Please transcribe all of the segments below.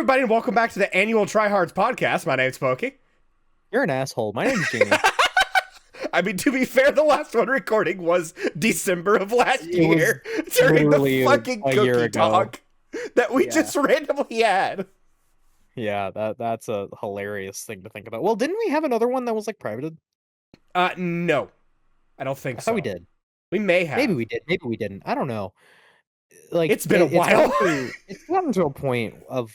everybody, and welcome back to the annual Tryhards podcast. My name's Poky. You're an asshole. My name's Jeany. I mean, to be fair, the last one recording was December of last It was year during the literally fucking a year cookie ago. talk that we Yeah. just randomly had. Yeah, that's a hilarious thing to think about. Well, didn't we have another one that was like privated? No, I don't think I so. thought we did. We may have. Maybe we did. Maybe we didn't. I don't know. Like It's been a while. It's gotten to a point of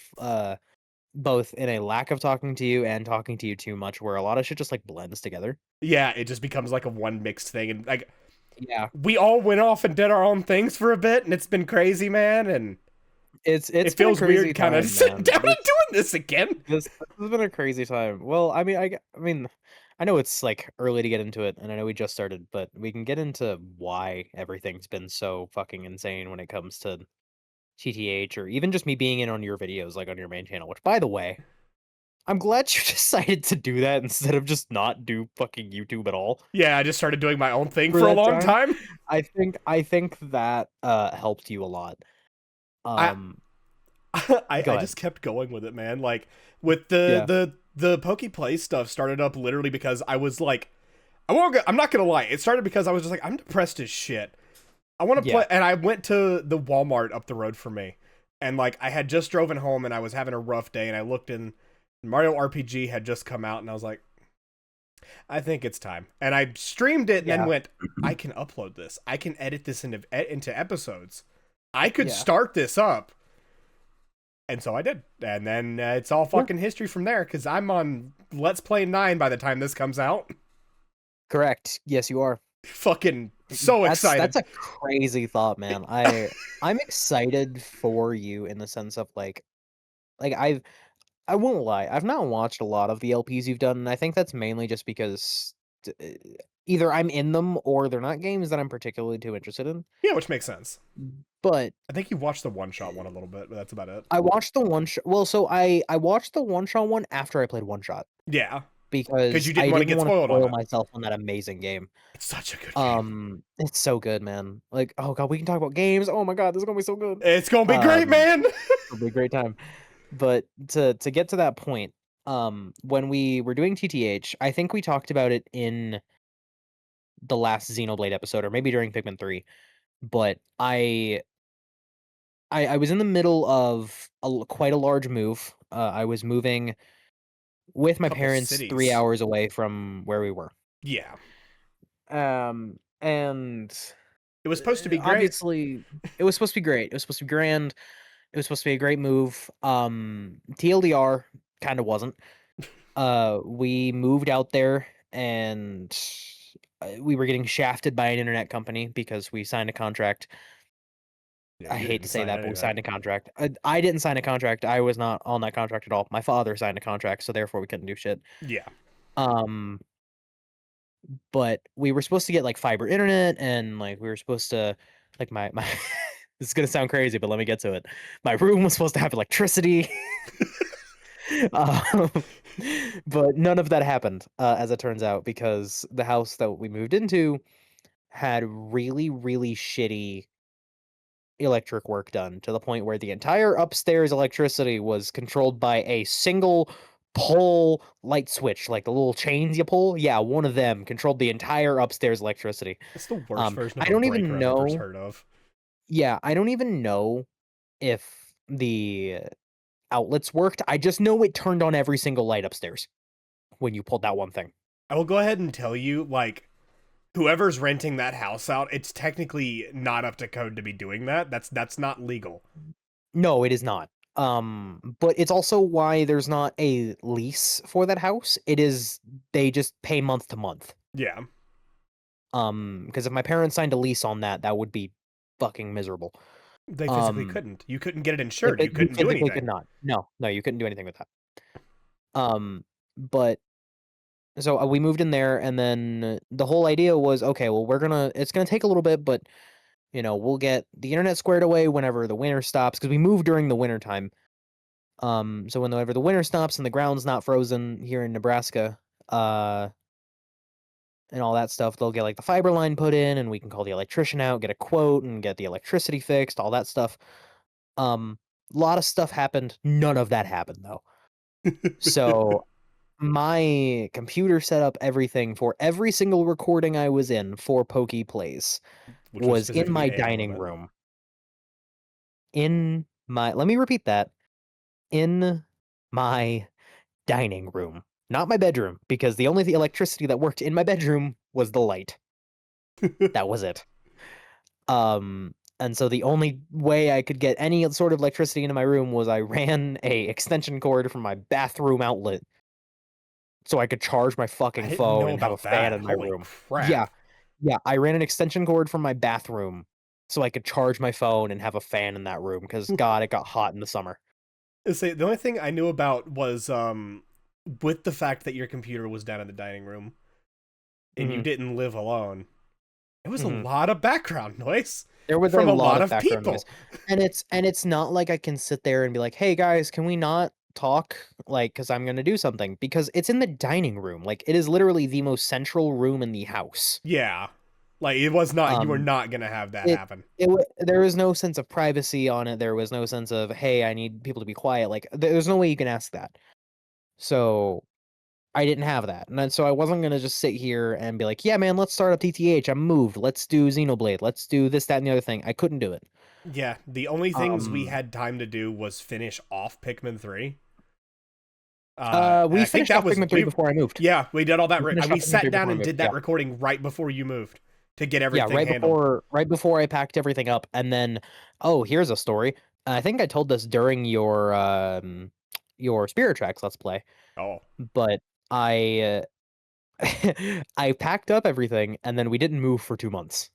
both in a lack of talking to you and talking to you too much, where a lot of shit just like blends together. Yeah, it just becomes like a one mixed thing, and like Yeah, we all went off and did our own things for a bit, and it's been crazy, man. And it's it been a feels crazy weird, kind time, of sitting man. down and doing this again. This has been a crazy time. Well, I mean, I know it's like early to get into it, and I know we just started, but we can get into why everything's been so fucking insane when it comes to TTH, or even just me being in on your videos, like on your main channel. Which, by the way, I'm glad you decided to do that instead of just not do fucking YouTube at all Yeah, I just started doing my own thing for for a that long time. I think that helped you a lot. I Um, I Go ahead. just kept going with it, man. Like with Yeah, the Poky Plays stuff started up literally because I was like, I'm not gonna lie, it started because I was just like, I'm depressed as shit. I want to yeah, play, and I went to the Walmart up the road from me, and like I had just driven home, and I was having a rough day, and I looked in, Mario RPG had just come out, and I was like, I think it's time, and I streamed it, and then yeah, went, I can upload this, I can edit this into episodes, I could yeah. start this up. And so I did. And then it's all Yeah. fucking history from there, because I'm on Let's Play 9 by the time this comes out. Correct. Yes, you are. Fucking so excited. That's a crazy thought, man. I'm excited for you in the sense of like I won't lie, I've not watched a lot of the LPs you've done, and I think that's mainly just because either I'm in them or they're not games that I'm particularly too interested in. Yeah, which makes sense. But I think you watched the one-shot one a little bit, but that's about it. I watched the one shot. Well, so I watched the one shot one after I played one shot Yeah, because because you I didn't want to didn't get want to spoiled on spoil it. myself on that amazing game. It's such a good game. It's so good, man. Like, oh god, we can talk about games. Oh my god, this is gonna be so good. It's gonna be great, man! It'll be a great time. But to get to that point, when we were doing TTH, I think we talked about it in the last Xenoblade episode, or maybe during Pikmin 3. But I was in the middle of quite a large move. I was moving with my Couple parents 3 cities. hours away from where we were. Yeah. And It was supposed to be great. obviously it was supposed to be great. It was supposed to be grand. It was supposed to be a great move. TLDR kind of wasn't. We moved out there and we were getting shafted by an internet company because we signed a contract. Yeah, I you hate didn't to say sign that, but we signed anything. a contract. I didn't sign a contract. I was not on that contract at all. My father signed a contract, so therefore we couldn't do shit. Yeah. Um, but we were supposed to get like fiber internet, and like we were supposed to like my this is gonna sound crazy, but let me get to it. My room was supposed to have electricity. um, but none of that happened, as it turns out, because the house that we moved into had really, really shitty electric work done to the point where the entire upstairs electricity was controlled by a single pull light switch, like the little chains you pull. Yeah, one of them controlled the entire upstairs electricity. It's the worst version of I a don't even breaker I've ever know. heard of. Yeah, I don't even know if the outlets worked. I just know it turned on every single light upstairs when you pulled that one thing. I will go ahead and tell you, like, whoever's renting that house out, it's technically not up to code to be doing that. That's not legal. No, it is not. But it's also why there's not a lease for that house. It is they just pay month to month. Yeah. Because if my parents signed a lease on that, that would be fucking miserable. They physically Um, couldn't. You couldn't get it insured. You you couldn't do physically could anything. not. No, no, you couldn't do anything with that. But so we moved in there, and then the whole idea was, okay, well, it's gonna take a little bit, but we'll get the internet squared away whenever the winter stops, because we moved during the winter time. So whenever the winter stops and the ground's not frozen here in Nebraska, uh, and all that stuff, they'll get like the fiber line put in, and we can call the electrician out, get a quote, and get the electricity fixed, all that stuff. Um, A lot of stuff happened. None of that happened though. So my computer set up everything for every single recording I was in for Poky Plays Which was was in specifically my a dining moment. room. Let me repeat that. In my dining room. Not my bedroom, because the only electricity that worked in my bedroom was the light. That was it. And so the only way I could get any sort of electricity into my room was I ran a extension cord from my bathroom outlet so I could charge my I fucking didn't phone know and have a about fan that. in my Holy room. crap. Yeah, yeah, I ran an extension cord from my bathroom so I could charge my phone and have a fan in that room because God, it got hot in the summer. Say the only thing I knew about was with the fact that your computer was down in the dining room and you Mhm, didn't live alone. It was a mhm. lot of background noise There was a from a lot lot of of background noise, people. and it's not like I can sit there and be like, "Hey guys, can we not talk?" Like, because I'm gonna do something because it's in the dining room. Like, it is literally the most central room in the house. Yeah. Like it was not you were Um, not going to have that it happen. there was no sense of privacy on it. There was no sense of, "Hey, I need people to be quiet." Like, there's no way you can ask that. So I didn't have that, and then so I wasn't gonna just sit here and be like, "Yeah, man, let's start up TTH. I'm moved. Let's do Xenoblade. Let's do this, that, and the other thing." I couldn't do it. Yeah, the only things we Um had time to do was finish off Pikmin 3. And We I think finished that off was Pikmin 3 before I moved. yeah, we did all that. We finished We off Pikmin sat 3 down before I and moved, did yeah. that recording right before you moved to get Yeah, everything handled. right before I packed everything up, and then oh, here's a story. I think I told this during your Spirit Tracks Let's Play, Oh, but I, I packed up everything, and then we didn't move for 2 months.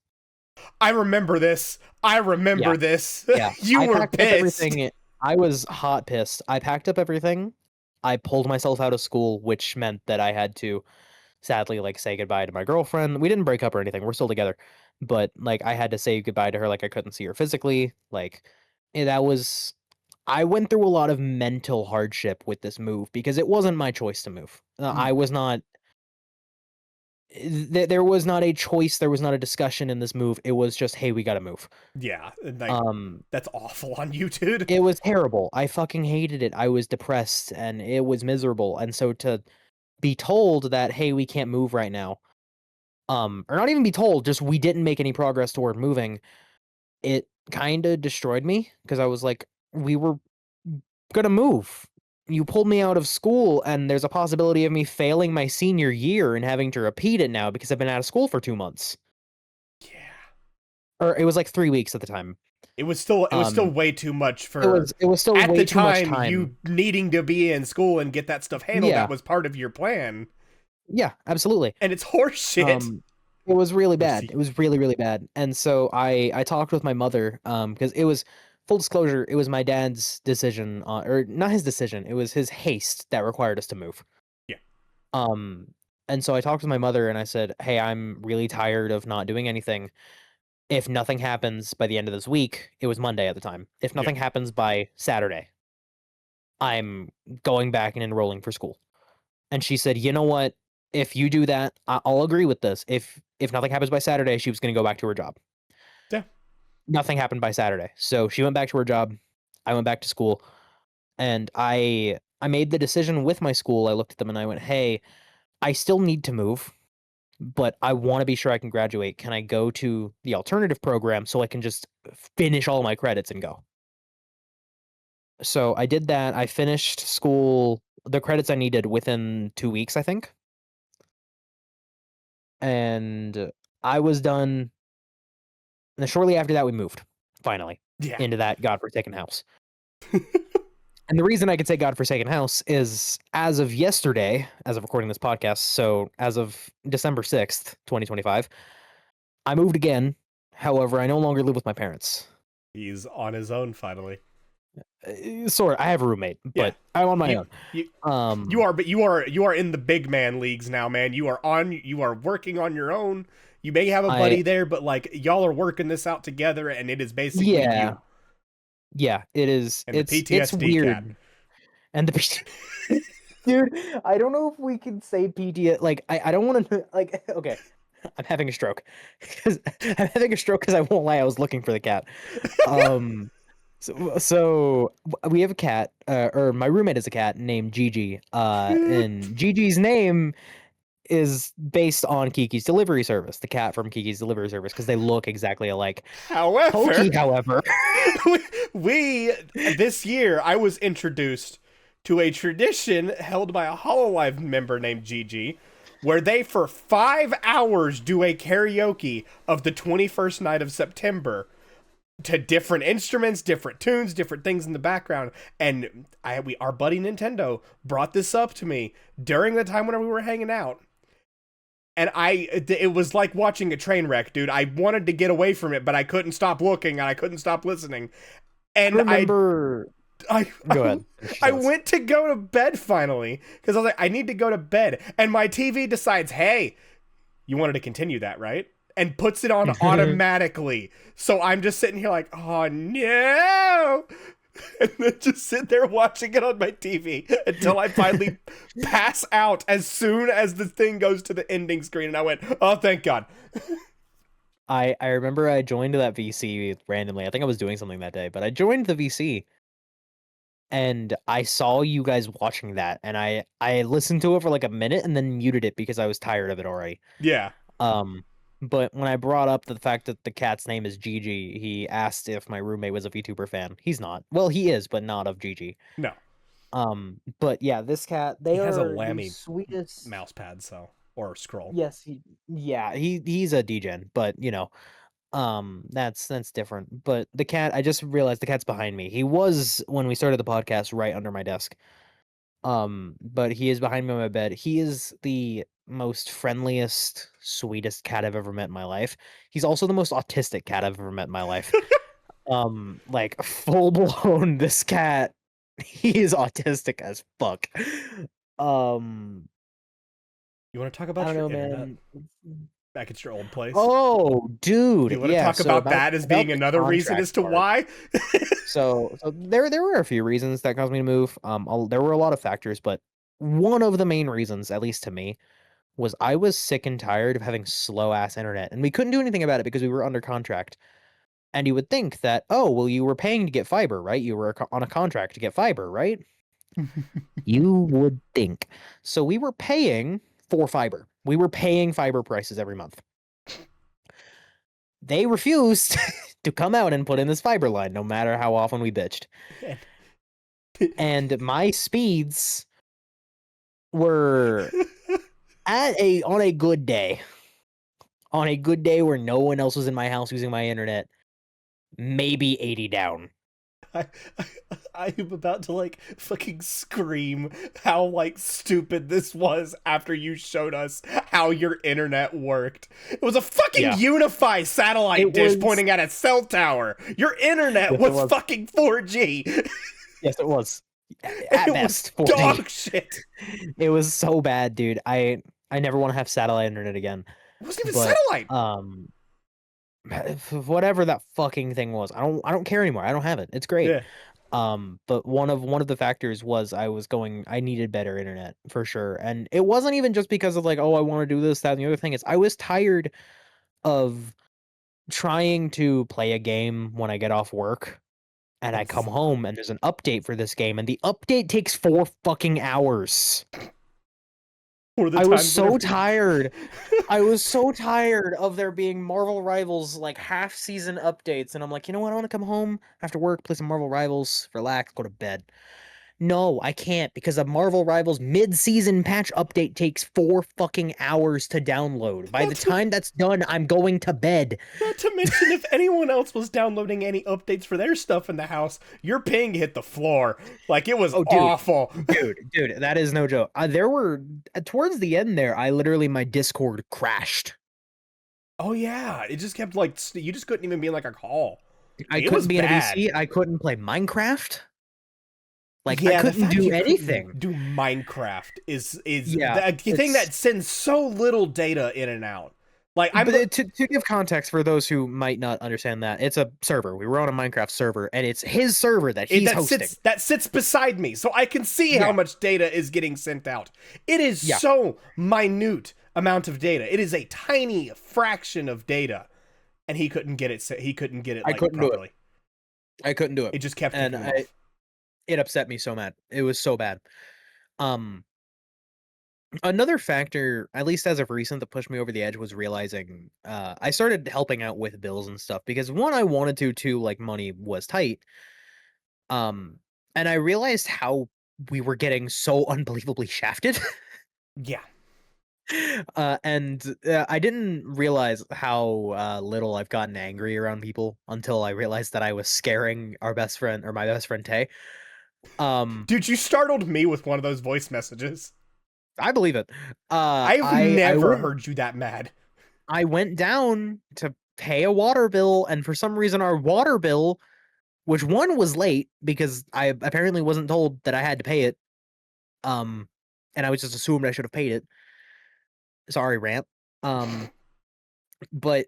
I remember this. I Yeah, remember this. yeah. You I were packed up pissed. everything I was hot pissed. I packed up everything, I pulled myself out of school, which meant that I had to sadly, like, say goodbye to my girlfriend. We didn't break up or anything, we're still together, but, like, I had to say goodbye to her, like, I couldn't see her physically, like, that was I went through a lot of mental hardship with this move because it wasn't my choice to move. I was not there was not a choice, there was not a discussion in this move, it was just, "Hey, we gotta move." Yeah, like Um, that's awful on you, dude. it was terrible, I fucking hated it, I was depressed, and it was miserable, and so to be told that, "Hey, we can't move right now," or not even be told, just we didn't make any progress toward moving, it kinda destroyed me because I was like, "We were gonna move. You pulled me out of school, and there's a possibility of me failing my senior year and having to repeat it now because I've been out of school for 2 months." Yeah. Or it was like 3 weeks at the time. It was still Um, way too much for it was still at way the too much time time. you needing to be in school and get that stuff handled. That Yeah, was part of your plan. yeah, absolutely. And it's horseshit. Um, it was really Or bad. see. It was really, really bad. And so I talked with my mother, because it was full disclosure, it was my dad's decision, or not his decision, it was his haste that required us to move. Yeah. Um, and so I talked with my mother and I said, "Hey, I'm really tired of not doing anything. If nothing happens by the end of this week," it was Monday at the time. "If Yeah. nothing happens by Saturday, I'm going back and enrolling for school." And she said, "You know what? If you do that, I'll agree with this. If nothing happens by Saturday," she was gonna go back to her job. Yeah. Nothing happened by Saturday. So she went back to her job. I went back to school, and I made the decision with my school. I looked at them and I went, "Hey, I still need to move, but I wanna be sure I can graduate. Can I go to the alternative program so I can just finish all my credits and go?" So I did that. I finished school the credits I needed within 2 weeks, I think, and I was done. And then shortly after that, we moved, finally, Yeah. into that godforsaken house. And the reason I could say godforsaken house is as of yesterday, as of recording this podcast, so as of December 6th, 2025, I moved again. However, I no longer live with my parents. He's on his own finally. Sort I have a roommate, Yeah. but I'm on my You own. you you Um, are but you are in the big man leagues now, man. You are working on your own. You may have a I buddy there, but like y'all are working this out together and it is basically yeah, you yeah, it is. and the It's PTSD cat. weird. And the dude, I don't know if we can say PTSD. Like, I don't want to like. Okay, I'm having a stroke. 'Cause I'm having a stroke because I won't lie. I was looking for the cat. Um, We have a cat, or my roommate has a cat named Gigi. And Gigi's name is based on Kiki's Delivery Service, the cat from Kiki's Delivery Service, because they look exactly alike. However, Poky, however, we this year I was introduced to a tradition held by a Hololive member named Gigi, where they for 5 hours do a karaoke of the 21st night of September to different instruments, different tunes, different things in the background. And our buddy Nintendo brought this up to me during the time whenever we were hanging out. And it was like watching a train wreck, dude. I wanted to get away from it, but I couldn't stop looking and I couldn't stop listening. I And remember. Go ahead. I went to go to bed finally because I was like, I need to go to bed. And my TV decides, hey, you wanted to continue that, right? And puts it on automatically. So I'm just sitting here like, oh no. And then just sit there watching it on my TV until I finally pass out as soon as the thing goes to the ending screen. And I went, oh, thank God. I remember I joined that VC randomly. I think I was doing something that day, but I joined the VC and I saw you guys watching that, and I listened to it for like a minute and then muted it because I was tired of it already. Yeah. But when I brought up the fact that the cat's name is Gigi, he asked if my roommate was a VTuber fan. He's not. Well, he is, but not of Gigi. No. But yeah, this cat, He they has a are the Lammy sweetest mouse pad, so, or scroll. Yes, he's a degen, but that's different. But the cat, I just realized the cat's behind me. He was when we started the podcast right under my desk. But he is behind me on my bed. He is the most friendliest, sweetest cat I've ever met in my life. He's also the most autistic cat I've ever met in my life. Like full blown, this cat, he is autistic as fuck. Um, You want to talk I about don't your know, internet man. back at your old place? Oh, dude, You want to yeah. talk So about that as about being the another reason contract as to part. why? So there were a few reasons that caused me to move. There were a lot of factors, but one of the main reasons, at least to me, was I was sick and tired of having slow ass internet, and we couldn't do anything about it because we were under contract. And you would think that, oh, well, you were paying to get fiber, right? You were on a contract to get fiber, right? You would think. So we were paying for fiber. We were paying fiber prices every month. They refused to come out and put in this fiber line, no matter how often we bitched. And my speeds were on a good day. On a good day where no one else was in my house using my internet, maybe 80 down. I, I'm about to like fucking scream how like stupid this was after you showed us how your internet worked. It was a fucking Unify satellite dish pointing at a cell tower. Your internet was fucking 4G. Yes, it was. At best, 4G. Dog shit. It was so bad, dude. I never want to have satellite internet again. It wasn't even satellite. Whatever that fucking thing was, I don't care anymore. I don't have it. It's great. Yeah. But one of the factors was I needed better internet for sure. And it wasn't even just because of like, oh, I want to do this, that, and the other thing is I was tired of trying to play a game when I get off work and I come home and there's an update for this game and the update takes 4 fucking hours. I was so tired. I was so tired of there being Marvel Rivals like half season updates, and I'm like, you know what? I want to come home after work, play some Marvel Rivals, relax, go to bed. No, I can't because a Marvel Rivals mid-season patch update takes 4 fucking hours to download. By the time that's done, I'm going to bed. Not to mention, if anyone else was downloading any updates for their stuff in the house, your ping hit the floor. Like, it was awful. Dude, that is no joke. There were, towards the end there, my Discord crashed. Oh, yeah. It just kept, like, you just couldn't even be in, like, a call. I couldn't be in a VC. I couldn't play Minecraft. Like, I couldn't do anything. Do Minecraft is the thing that sends so little data in and out. Like, to give context for those who might not understand that, it's a server. We were on a Minecraft server, and it's his server that he's hosting. That sits beside me, so I can see how much data is getting sent out. It is so minute amount of data. It is a tiny fraction of data, and he couldn't get it. He couldn't get it. Like, properly. I couldn't do it, It just kept and kicking off. it upset me so mad. It was so bad. Um, Another factor, at least as of recent, that pushed me over the edge was realizing I started helping out with bills and stuff because one, I wanted to, two, like money was tight. Um, and I realized how we were getting so unbelievably shafted. Yeah. I didn't realize how little I've gotten angry around people until I realized that I was scaring our best friend or my best friend Tay. Um, Dude, you startled me with one of those voice messages. I believe it. I've never heard you that mad. I went down to pay a water bill, and for some reason, our water bill, which one was late because I apparently wasn't told that I had to pay it. Um, and I was just assumed I should have paid it. Sorry, rant. Um, but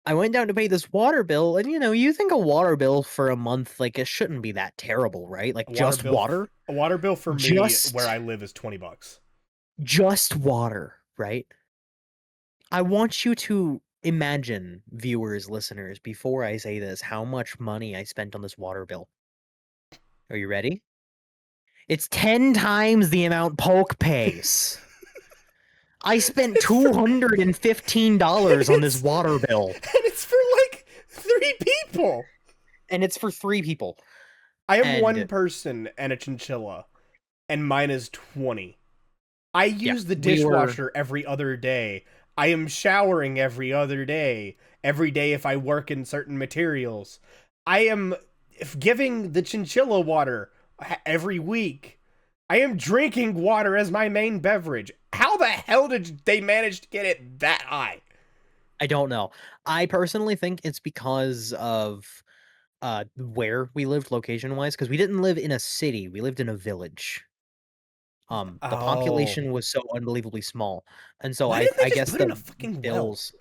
I went down to pay this water bill, and you think a water bill for a month, like it shouldn't be that terrible, right? Like A water just bill water, a water bill for me where just I live is $20. just water, right? I want you to imagine, viewers, listeners, before I say this, how much money I spent on this water bill. Are you ready? It's 10 times the amount Poke pays. I spent It's for and $215 on this it's water bill, and it's for like 3 people. and it's for 3 people. I am one And person and a chinchilla, and mine is 20. I yeah, use the we were dishwasher every other day. I am showering every other day. Every day if I work in certain materials. I am giving the chinchilla water every week. I am drinking water as my main beverage. How the hell did they manage to get it that high? I don't know. I personally think it's because of where we lived location-wise, because we didn't live in a city, we lived in a village. The Oh. population was so unbelievably small, and so Why I didn't they I just guess put in the a fucking well? bills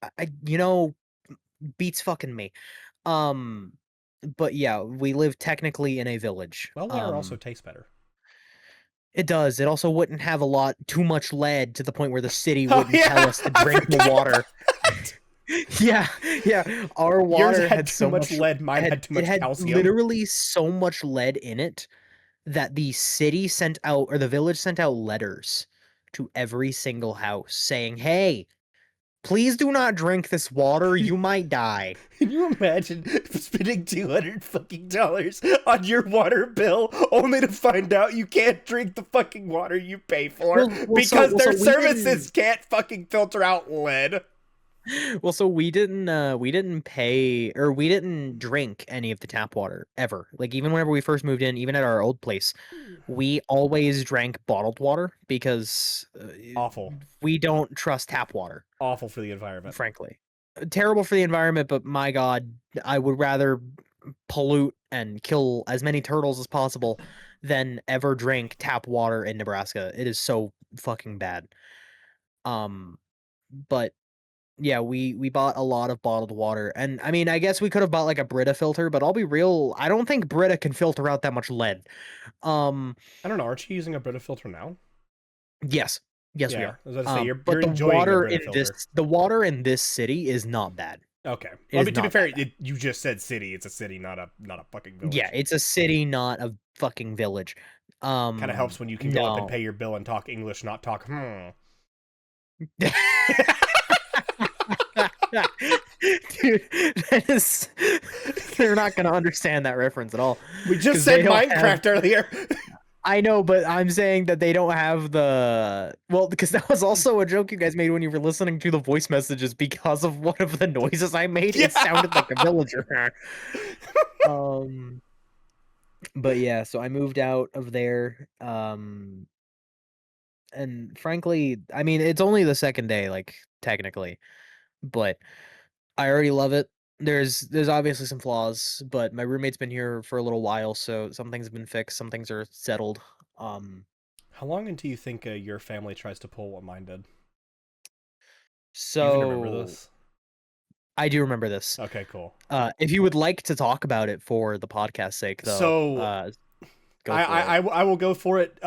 are beats fucking me. Um, but yeah, we live technically in a village. Well water also tastes better. It does. It also wouldn't have a lot too much lead to the point where the city Oh wouldn't tell yeah, us to I drink the forgot water. about that. Yeah, yeah. Our Yours water had had too so much much lead, mine had too it much had calcium. literally so much lead in it that the city sent out or the village sent out letters to every single house saying, "Hey, please do not drink this water. You might die." Can you imagine spending $200 on your water bill only to find out you can't drink the fucking water you pay for because So their we services didn't can't fucking filter out lead? so we didn't pay or we didn't drink any of the tap water ever. Like even whenever we first moved in, even at our old place, we always drank bottled water because Awful. we don't trust tap water, Awful for the environment. frankly. Terrible for the environment, but my god, I would rather pollute and kill as many turtles as possible than ever drink tap water in Nebraska. It is so fucking bad. Um, but yeah, we bought a lot of bottled water, and I mean, I guess we could have bought like a Brita filter, but I'll be real, I don't think Brita can filter out that much lead. Um, I don't know. Aren't you using a Brita filter now? yes, yes, we Yeah, are. I was about to say But you're enjoying the Brita filter. the water in this city is not bad. Okay. It Well, I is mean, to be not fair, that bad. you just said city. It's a city, not a fucking Yeah, village. it's a city, not a fucking village. Kind of helps when you can go up and No. pay your bill and talk English, not talk Dude, that is they're not gonna understand that reference at all We just because they said don't have. Minecraft earlier. I know, but I'm saying that they don't have the because that was also a joke you guys made when you were listening to the voice messages because of one of the noises I made. It sounded like a Yeah. villager. Um, but yeah, so I moved out of there. And frankly, I mean, it's only the second day, like technically, but I already love it. There's obviously some flaws, but my roommate's been here for a little while, so some things have been fixed, some things are settled. Um, How long until you think your family tries to pull what mine did? Do you even remember so this? I do remember this. Okay, cool. If you would like to talk about it for the podcast sake, though, So go for it. I will go for it.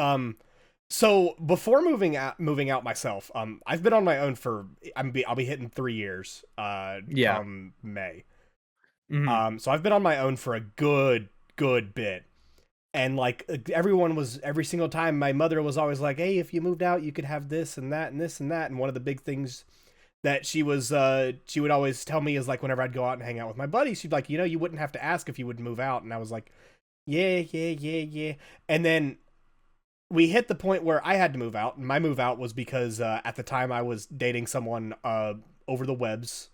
So before moving out myself, I've been on my own for I'll be hitting 3 years Yeah. come May. Mhm. So I've been on my own for a good bit. And like everyone was, every single time my mother was always like, hey, if you moved out you could have this and that and this and that. And one of the big things that she would always tell me is like, whenever I'd go out and hang out with my buddies, she'd like, you wouldn't have to ask if you would move out. And I was like, yeah. And then we hit the point where I had to move out, and my move out was because at the time I was dating someone over the webs.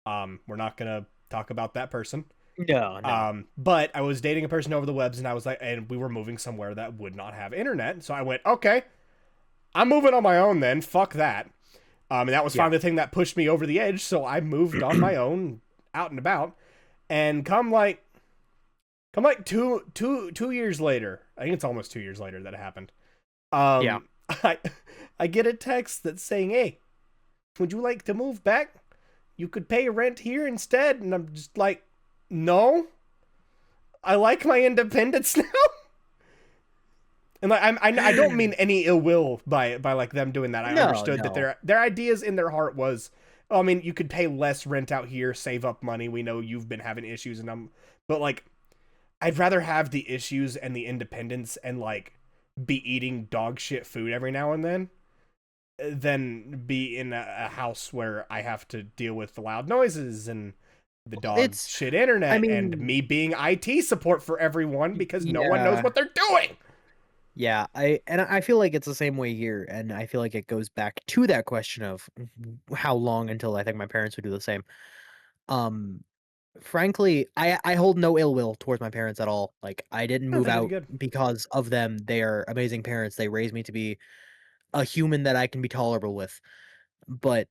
We're not gonna talk about that person. No, no. But I was dating a person over the webs, and I was like, and we were moving somewhere that would not have internet. So I went, okay, I'm moving on my own then. Fuck that. And that was Yeah. finally the thing that pushed me over the edge. So I moved on my own, out and about, and come like two years later. I think it's almost 2 years later that it happened. Yeah. Um, I I get a text that's saying, "Hey, would you like to move back? You could pay rent here instead." And I'm just like, "No, I like my independence now." And like I don't mean any ill will by like them doing that. I No, understood that no. their ideas in their heart was, oh, I mean, you could pay less rent out here, save up money. We know you've been having issues, and but like, I'd rather have the issues and the independence and like be eating dog shit food every now and then than be in a house where I have to deal with the loud noises and the dog It's shit I internet and mean, me being IT support for everyone because no one knows yeah. what they're doing. Yeah, I feel like it's the same way here, and I feel like it goes back to that question of how long until I think my parents would do the same. Um, Frankly, I hold no ill will towards my parents at all. Like, I didn't Oh, move they're really out good. because of them. They are amazing parents. They raised me to be a human that I can be tolerable with. But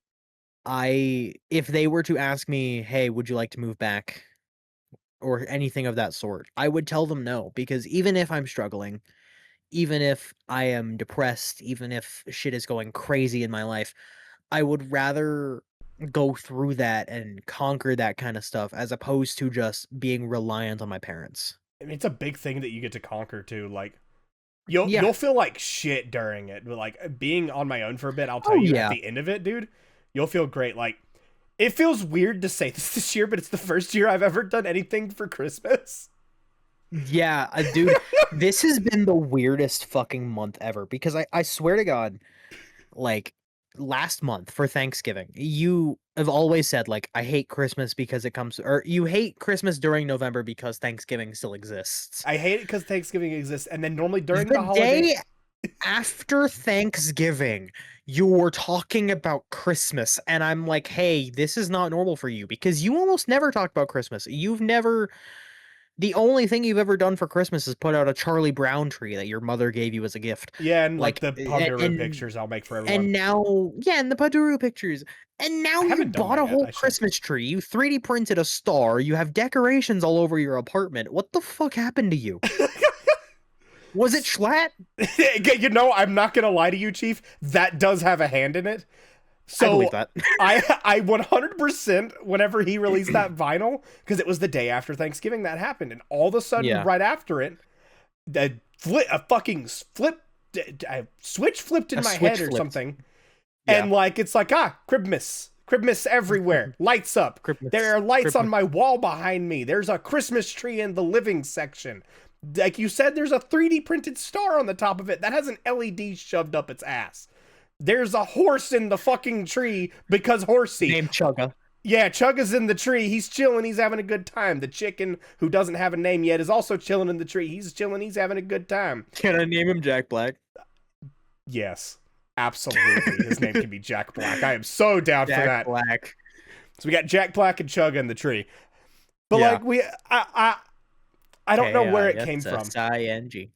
if they were to ask me, "Hey, would you like to move back?" or anything of that sort, I would tell them no, because even if I'm struggling, even if I am depressed, even if shit is going crazy in my life, I would rather go through that and conquer that kind of stuff as opposed to just being reliant on my parents. I mean, it's a big thing that you get to conquer too. Like Yeah. you'll feel like shit during it, but like being on my own for a bit, I'll tell Oh you at yeah. the end of it, dude, you'll feel great. Like it feels weird to say this year, but it's the first year I've ever done anything for Christmas. Yeah, dude, this has been the weirdest fucking month ever because I swear to God, like last month for Thanksgiving, you have always said like I hate Christmas because it comes or you hate Christmas during November because Thanksgiving still exists. I hate it because Thanksgiving exists, and then normally during The the holiday, day after Thanksgiving, you were talking about Christmas, and I'm like, "Hey, this is not normal for you because you almost never talk about Christmas. You've never the only thing you've ever done for Christmas is put out a Charlie Brown tree that your mother gave you as a gift." yeah, and like Like, the Pungaroo pictures I'll make for everyone. and now yeah, and the Paduru pictures. And now I you haven't done bought that a yet. whole I should. Christmas tree. You 3D printed a star. You have decorations all over your apartment. What the fuck happened to you? Was it Schlatt? I'm not gonna lie to you, Chief. That does have a hand in it. I believe So that. I 100% whenever he released that vinyl, because it was the day after Thanksgiving that happened, and all of a sudden Yeah. right after it, a fucking a switch flipped in A my switch head or flipped. something, Yeah. and like it's like Christmas everywhere, lights up. There Christmas. are lights on Christmas. my wall behind me. There's a Christmas tree in the living section. Like you said, there's a 3D printed star on the top of it that has an LED shoved up its ass. There's a horse in the fucking tree because horsey. Named Chugga. Yeah, Chugga's in the tree. He's chilling. He's having a good time. The chicken, who doesn't have a name yet, is also chilling in the tree. He's chilling. He's having a good time. Can I name him Jack Black? Yes, absolutely. His name can be Jack Black. I am so down for Jack that. Black. So we got Jack Black and Chugga in the tree. But Yeah. like I don't know where it came from. K-I-S-S-I-N-G.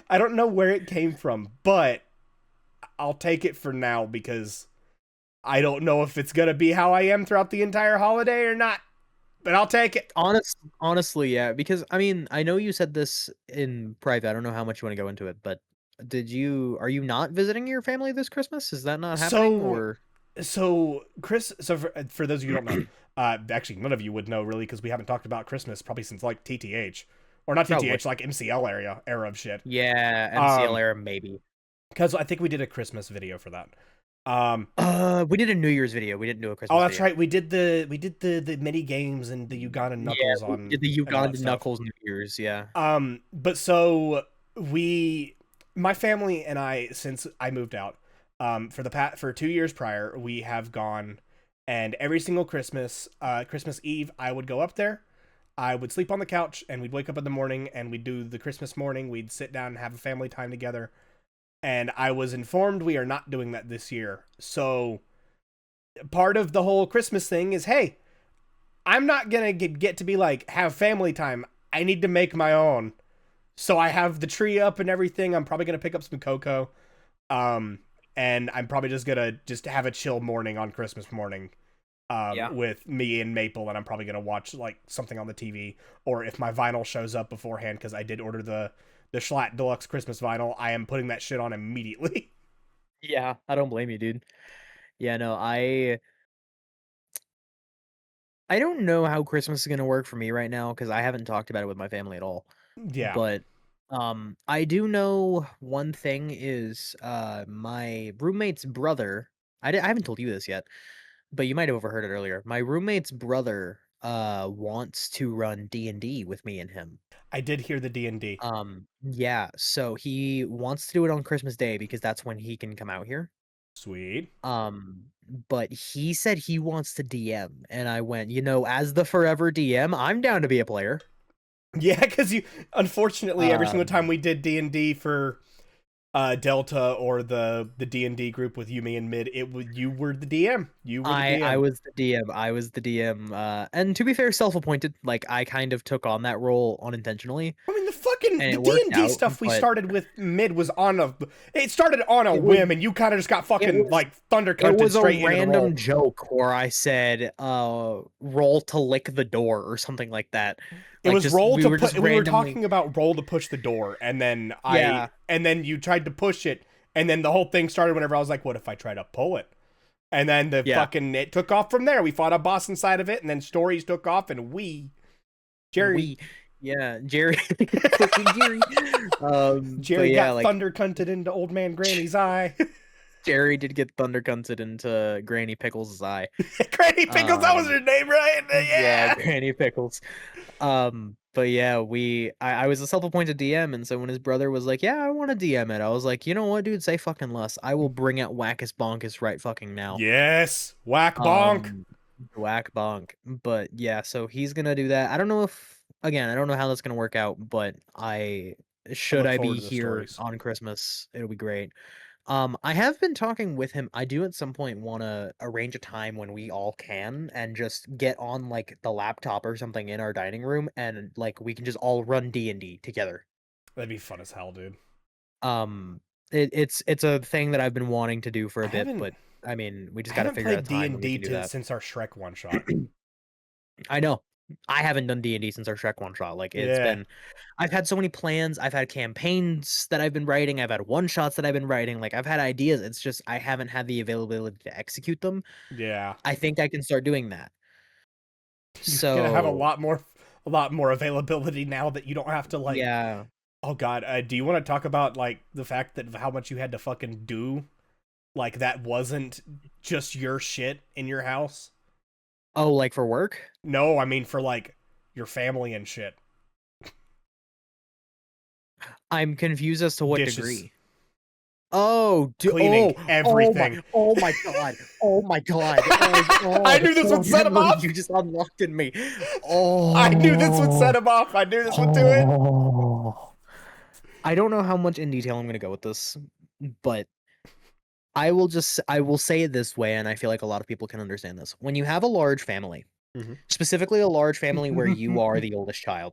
I don't know where it came from, but I'll take it for now because I don't know if it's gonna be how I am throughout the entire holiday or not. But I'll take it. Honestly, yeah, because I mean, I know you said this in private. I don't know how much you want to go into it, but are you not visiting your family this Christmas? Is that not happening So or Chris, for those of you who don't know, actually none of you would know really because we haven't talked about Christmas probably since like TTH, or not probably? TTH, like MCL era of shit. Yeah, MCL Um, era maybe. because I think we did a Christmas video for that. Um, We did a New Year's video. We didn't do a oh, Christmas that's video. right. We did the mini games and the Ugandan Yeah, knuckles we did the and all that Ugandan stuff. Knuckles New Year's. Yeah. But so we, my family and I, since I moved out, for 2 years prior, we have gone, and every single Christmas, Christmas Eve, I would go up there. I would sleep on the couch, and we'd wake up in the morning, and we'd do the Christmas morning. We'd sit down and have a family time together. And I was informed we are not doing that this year. So part of the whole Christmas thing is, hey, I'm not gonna get to be like have family time. I need to make my own. So I have the tree up and everything. I'm probably gonna pick up some cocoa. Um, and I'm probably just gonna just have a chill morning on Christmas morning. Yeah. With me and Maple, and I'm probably gonna watch like something on the TV, or if my vinyl shows up beforehand, because I did order the Schlatt Deluxe Christmas vinyl, I am putting that shit on immediately. Yeah. I don't blame you, dude. Yeah. No, I don't know how Christmas is gonna work for me right now because I haven't talked about it with my family at all. Yeah, But I do know one thing is my roommate's brother. I haven't told you this yet, but you might have overheard it earlier. My roommate's brother wants to run D&D with me and him. I did hear the D&D. Yeah, so he wants to do it on Christmas Day because that's when he can come out here. Sweet. Um, but he said he wants to DM, and I went, as the forever DM, I'm down to be a player. Yeah, because you, unfortunately, every single time Um, we did D&D for Delta or the D&D group with Yumi and Mid, you were the DM. You were the I DM. was the DM. I was the DM. And to be fair, self-appointed. Like I kind of took on that role unintentionally, I mean, the fucking and the it D worked and D out. stuff we But started with Mid was on a. It started on a it was whim, and you kind of just got it fucking was like thunder it cunted was a straight into the random role. joke where I said, roll to lick the door or something like that. It Like was just roll we to were just put. We were randomly. talking about roll to push the door, and then Yeah, you tried to push it, and then the whole thing started whenever I was like, "What if I try to pull it?" And then the yeah. fucking it took off from there. We fought a boss inside of it, and then stories took off, and Jerry We yeah, Jerry fucking Jerry. But Jerry yeah, got like thunder cunted into old man Granny's eye. Jerry did get thunder cunted into Granny Pickles' eye. Granny Pickles, that was Um her name, right? Yeah, Yeah. Granny Pickles. But yeah, I was a self-appointed DM, and so when his brother was like, "Yeah, I want to DM it," I was like, "You know what, dude? Say fucking less. I will bring out Wackus Bonkus right fucking now." Yes. Whack bonk. Um, Whack Bonk. But yeah, so he's gonna do that. I don't know if again, I don't know how that's gonna work out, but I should look I forward be to the here stories. on Christmas, it'll be great. I have been talking with him. I do at some point want to arrange a time when we all can and just get on like the laptop or something in our dining room and like we can just all run D&D together. That'd be fun as hell, dude. Um it's a thing that I've been wanting to do for I a bit, haven't but I mean, we I just got to haven't figure out a played time when we D&D can do to that. since our Shrek one shot. I know. I haven't done D&D since our Shrek one shot. Like it's Yeah. been I've had so many plans. I've had campaigns that I've been writing. I've had one shots that I've been writing. Like I've had ideas. It's just I haven't had the availability to execute them. Yeah. I think I can start doing that. You're gonna have So, a lot more availability now that you don't have to like yeah. oh god, do you want to talk about like the fact that how much you had to fucking do like that wasn't just your shit in your house? Oh, like for work? No, I mean for like your family and shit. I'm confused as to what Dishes, degree. Oh, cleaning, oh everything. oh my god, oh my god, I the knew this would set him memory off. you just unlocked in me. I knew this would set Oh, him off. I knew this would do it. oh. I don't know how much in detail I'm gonna go with this, but I will say it this way, and I feel like a lot of people can understand this. When you have a large family, specifically a large family where you are Mhm. the oldest child,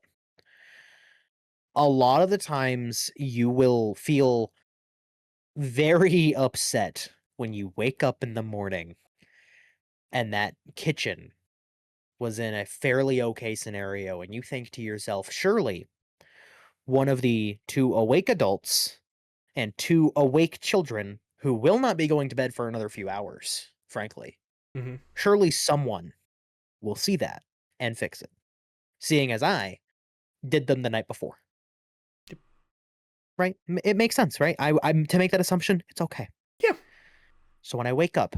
a lot of the times you will feel very upset when you wake up in the morning and that kitchen was in a fairly okay scenario and you think to yourself, surely one of the two awake adults and two awake children who will not be going to bed for another few hours, frankly. Mhm. Surely someone will see that and fix it, seeing as I did them the night before. Right? It makes sense, right? I'm to make that assumption, it's okay. Yeah. So when I wake up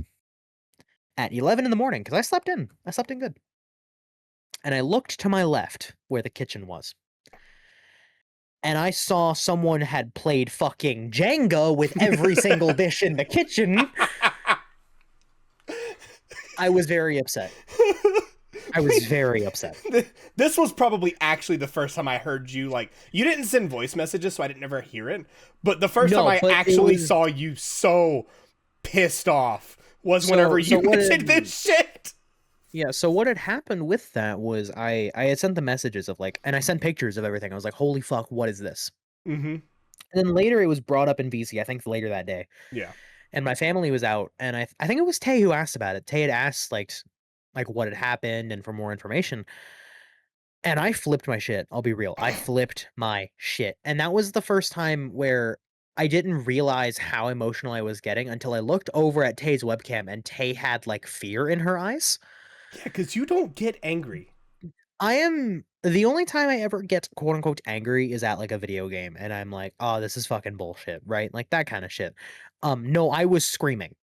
at 11 in the morning, because I slept in good, and I looked to my left where the kitchen was, and I saw someone had played fucking Jenga with every single dish in the kitchen. I was very upset. I was Wait, very upset. this was probably actually the first time I heard you. Like, you didn't send voice messages, so I didn't never hear it. But the first time No, I but it actually was saw you so pissed off was whenever so you what mentioned had this shit. yeah, so what had happened with that was I had sent the messages of like, and I sent pictures of everything. I was like, "Holy fuck, what is this?" Mm-hmm. And then later it was brought up in VC, I think later that day. Yeah. And my family was out, and I think it was Tay who asked about it. Tay had asked like what had happened and for more information. And I flipped my shit. I'll be real. I flipped my shit. And that was the first time where I didn't realize how emotional I was getting until I looked over at Tay's webcam and Tay had like fear in her eyes. Yeah, because you don't get angry. I am the only time I ever get quote unquote angry is at like a video game and I'm like, "Oh, this is fucking bullshit," right? Like that kind of shit. No, I was screaming.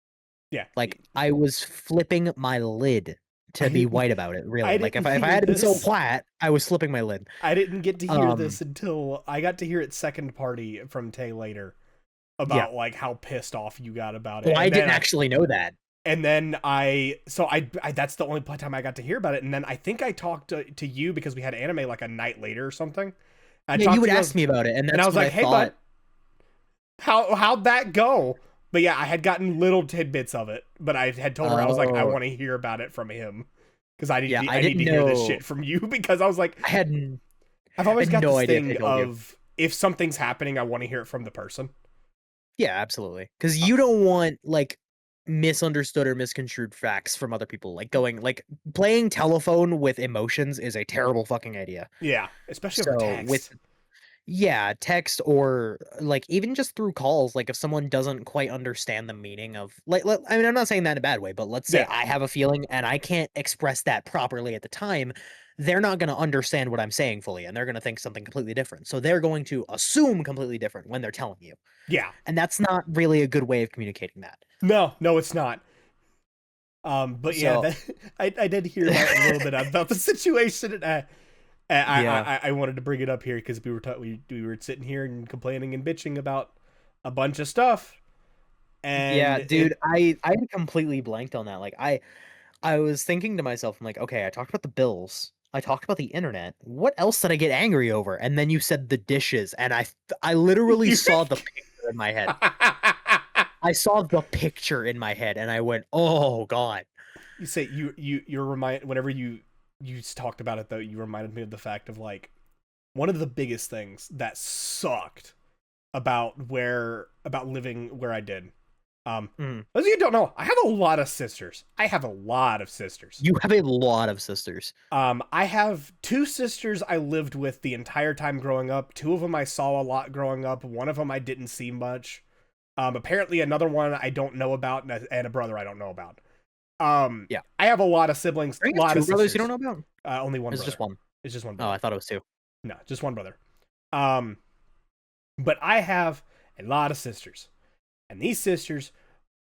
Yeah. Like I was flipping my lid to be I white about it, I really. Like didn't if I hear had been so this. flat, I was flipping my lid. I didn't get to hear Um, this until I got to hear it second party from Tay later yeah. about like how pissed off you got about Well, it, I didn't actually know that. and then I that's the only time I got to hear about it, and then I think I talked to you because we had anime like a night later or something. I Yeah, you talked would to you, ask me about it, and and I that's was what like, I "Hey, bud, thought. how'd that go?" But yeah, I had gotten little tidbits of it, but I had told her I was like, "I Oh, want to hear about it from him because yeah, I I need didn't to hear this know. shit from you," because I was like, I've I always had got no this idea if they thing told you. of if something's happening, I want to hear it from the person. Yeah, absolutely. Because Uh, you don't want like misunderstood or misconstrued facts from other people. Like going like playing telephone with emotions is a terrible fucking idea. yeah, especially over So with text. yeah, text or like even just through calls, like if someone doesn't quite understand the meaning of I mean, I'm not saying that in a bad way, but let's say Yeah, I have a feeling and I can't express that properly at the time, they're not going to understand what I'm saying fully and they're going to think something completely different. So they're going to assume completely different when they're telling you. yeah. And that's not really a good way of communicating that. No, no, it's not. But yeah, So, that, I did hear about a little bit about the situation, and yeah. I wanted to bring it up here because we were sitting here and complaining and bitching about a bunch of stuff, Yeah, and dude, it I had completely blanked on that. Like I was thinking to myself, I'm like, okay, I talked about the bills. I talked about the internet. What else did I get angry over? And then you said the dishes, and I literally you saw the picture in my head. I saw the picture in my head, and I went, "Oh God." you say you're remind whenever you talked about it though, you reminded me of the fact of like one of the biggest things that sucked about living where I did. Mm. As you don't know, I have a lot of sisters. I have a lot of sisters. You have a lot of sisters. I have two sisters I lived with the entire time growing up. Two of them I saw a lot growing up. One of them I didn't see much. Apparently another one I don't know about, and a brother I don't know about. Yeah. I have a lot of siblings, Are a you have lot of two brothers you don't sisters. know about? Only one Is it just brother. one? It's just one Oh, I brother. thought it was two. No, just one brother. Um, but I have a lot of sisters, and these sisters,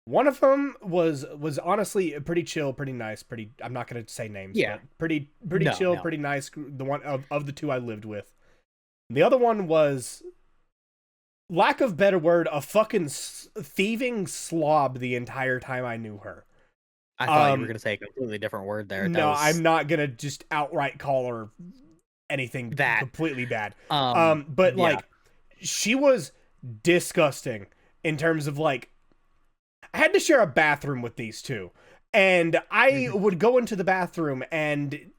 one of them was honestly pretty chill, pretty nice, pretty. I'm not gonna say names, Yeah. but pretty No, chill, no. pretty nice. The one of the two I lived with. The other one was, lack of better word, a fucking thieving slob the entire time I knew her. I thought you were Um, gonna say a completely different word there. That no, I'm was not gonna just outright call her anything that. completely bad. But Yeah. like, she was disgusting in terms of like, I had to share a bathroom with these two, and I Mhm. would go into the bathroom and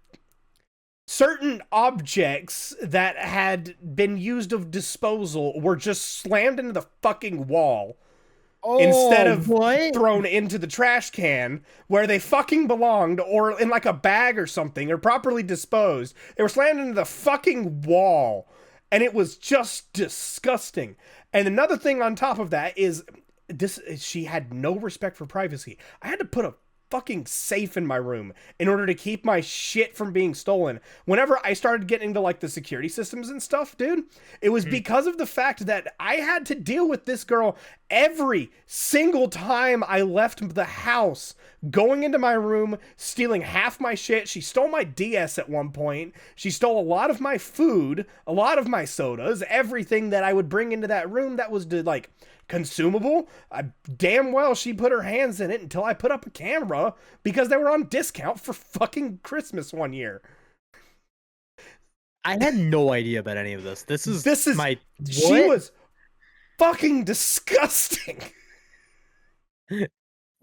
certain objects that had been used of disposal were just slammed into the fucking wall instead Oh, of what? thrown into the trash can where they fucking belonged, or in like a bag or something, or properly disposed. They were slammed into the fucking wall, and it was just disgusting. And another thing on top of that is this: she had no respect for privacy. I had to put a fucking safe in my room in order to keep my shit from being stolen. Whenever I started getting into like the security systems and stuff, dude, it was because of the fact that I had to deal with this girl every single time I left the house, going into my room, stealing half my shit. She stole my DS at one point. She stole a lot of my food, a lot of my sodas, everything that I would bring into that room that was like consumable. Damn well she put her hands in it until I put up a camera because they were on discount for fucking Christmas one year. I had no idea about any of this. This is my... She was fucking disgusting.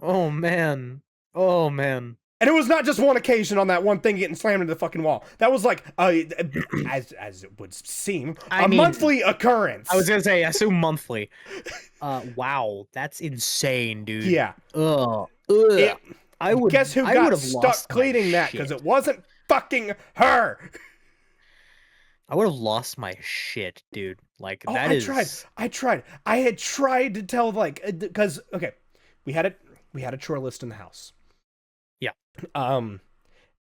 Oh man. Oh man. And it was not just one occasion on that one thing getting slammed into the fucking wall. That was like, as it would seem, a monthly occurrence. I was gonna say, I assume monthly. Wow, that's insane, dude. Yeah. Ugh. Guess who got stuck cleaning that because it wasn't fucking her. I would have lost my shit, dude. Like that is. I tried. I had tried to tell because okay, we had a chore list in the house. Yeah.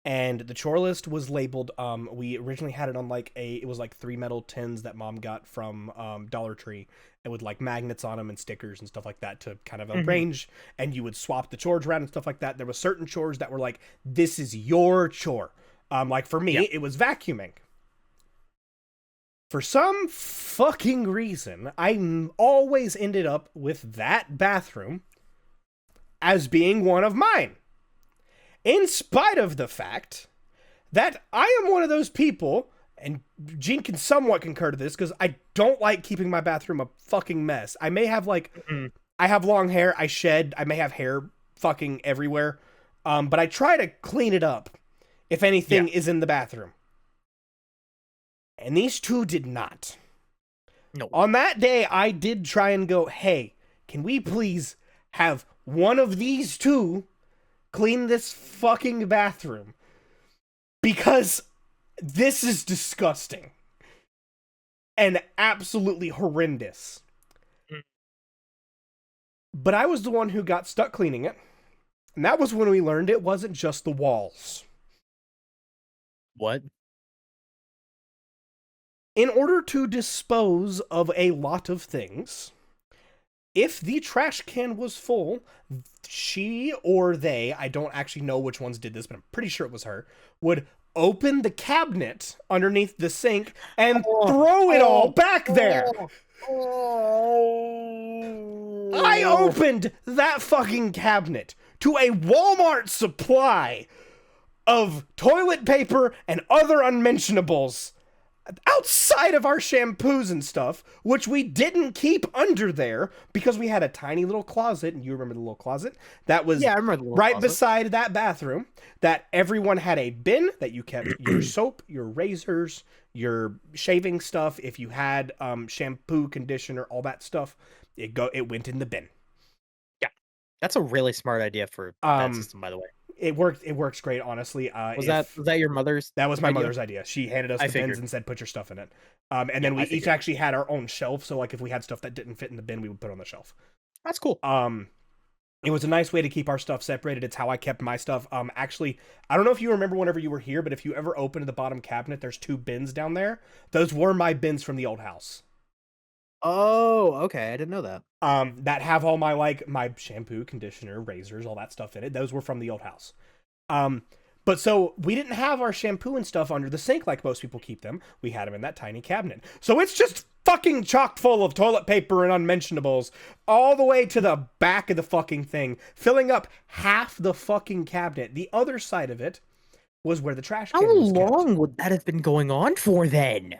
And the chore list was labeled. We originally had it on it was like 3 metal tins that Mom got from Dollar Tree, and with like magnets on them and stickers and stuff like that to kind of arrange. And you would swap the chores around and stuff like that. There were certain chores that were like, this is your chore. Like for me, it was vacuuming. For some fucking reason, I always ended up with that bathroom as being one of mine. In spite of the fact that I am one of those people, and Jean can somewhat concur to this, because I don't like keeping my bathroom a fucking mess. I may have I have long hair, I shed, I may have hair fucking everywhere, but I try to clean it up if anything is in the bathroom. And these two did not. No. On that day, I did try and go, hey, can we please have one of these two clean this fucking bathroom? Because this is disgusting. And absolutely horrendous. But I was the one who got stuck cleaning it. And that was when we learned it wasn't just the walls. What? In order to dispose of a lot of things, if the trash can was full, she or they, I don't actually know which ones did this, but I'm pretty sure it was her, would open the cabinet underneath the sink and throw it all back there. I opened that fucking cabinet to a Walmart supply of toilet paper and other unmentionables outside of our shampoos and stuff, which we didn't keep under there because we had a tiny little closet, and you remember the little closet that was right beside that bathroom, that everyone had a bin that you kept your soap, your razors, your shaving stuff. If you had shampoo, conditioner, all that stuff, it went in the bin. Yeah, that's a really smart idea for that system, by the way. It works great, honestly. Was that your mother's? That was my mother's idea. She handed us the bins and said, "Put your stuff in it." And then we each actually had our own shelf. So like if we had stuff that didn't fit in the bin, we would put on the shelf. That's cool. It was a nice way to keep our stuff separated. It's how I kept my stuff. Actually, I don't know if you remember whenever you were here, but if you ever opened the bottom cabinet, there's 2 bins down there. Those were my bins from the old house. Oh, okay. I didn't know that. That have all my my shampoo, conditioner, razors, all that stuff in it. Those were from the old house. But so we didn't have our shampoo and stuff under the sink like most people keep them. We had them in that tiny cabinet. So it's just fucking chock full of toilet paper and unmentionables all the way to the back of the fucking thing, filling up half the fucking cabinet. The other side of it was where the trash can was kept. How long would that have been going on for then?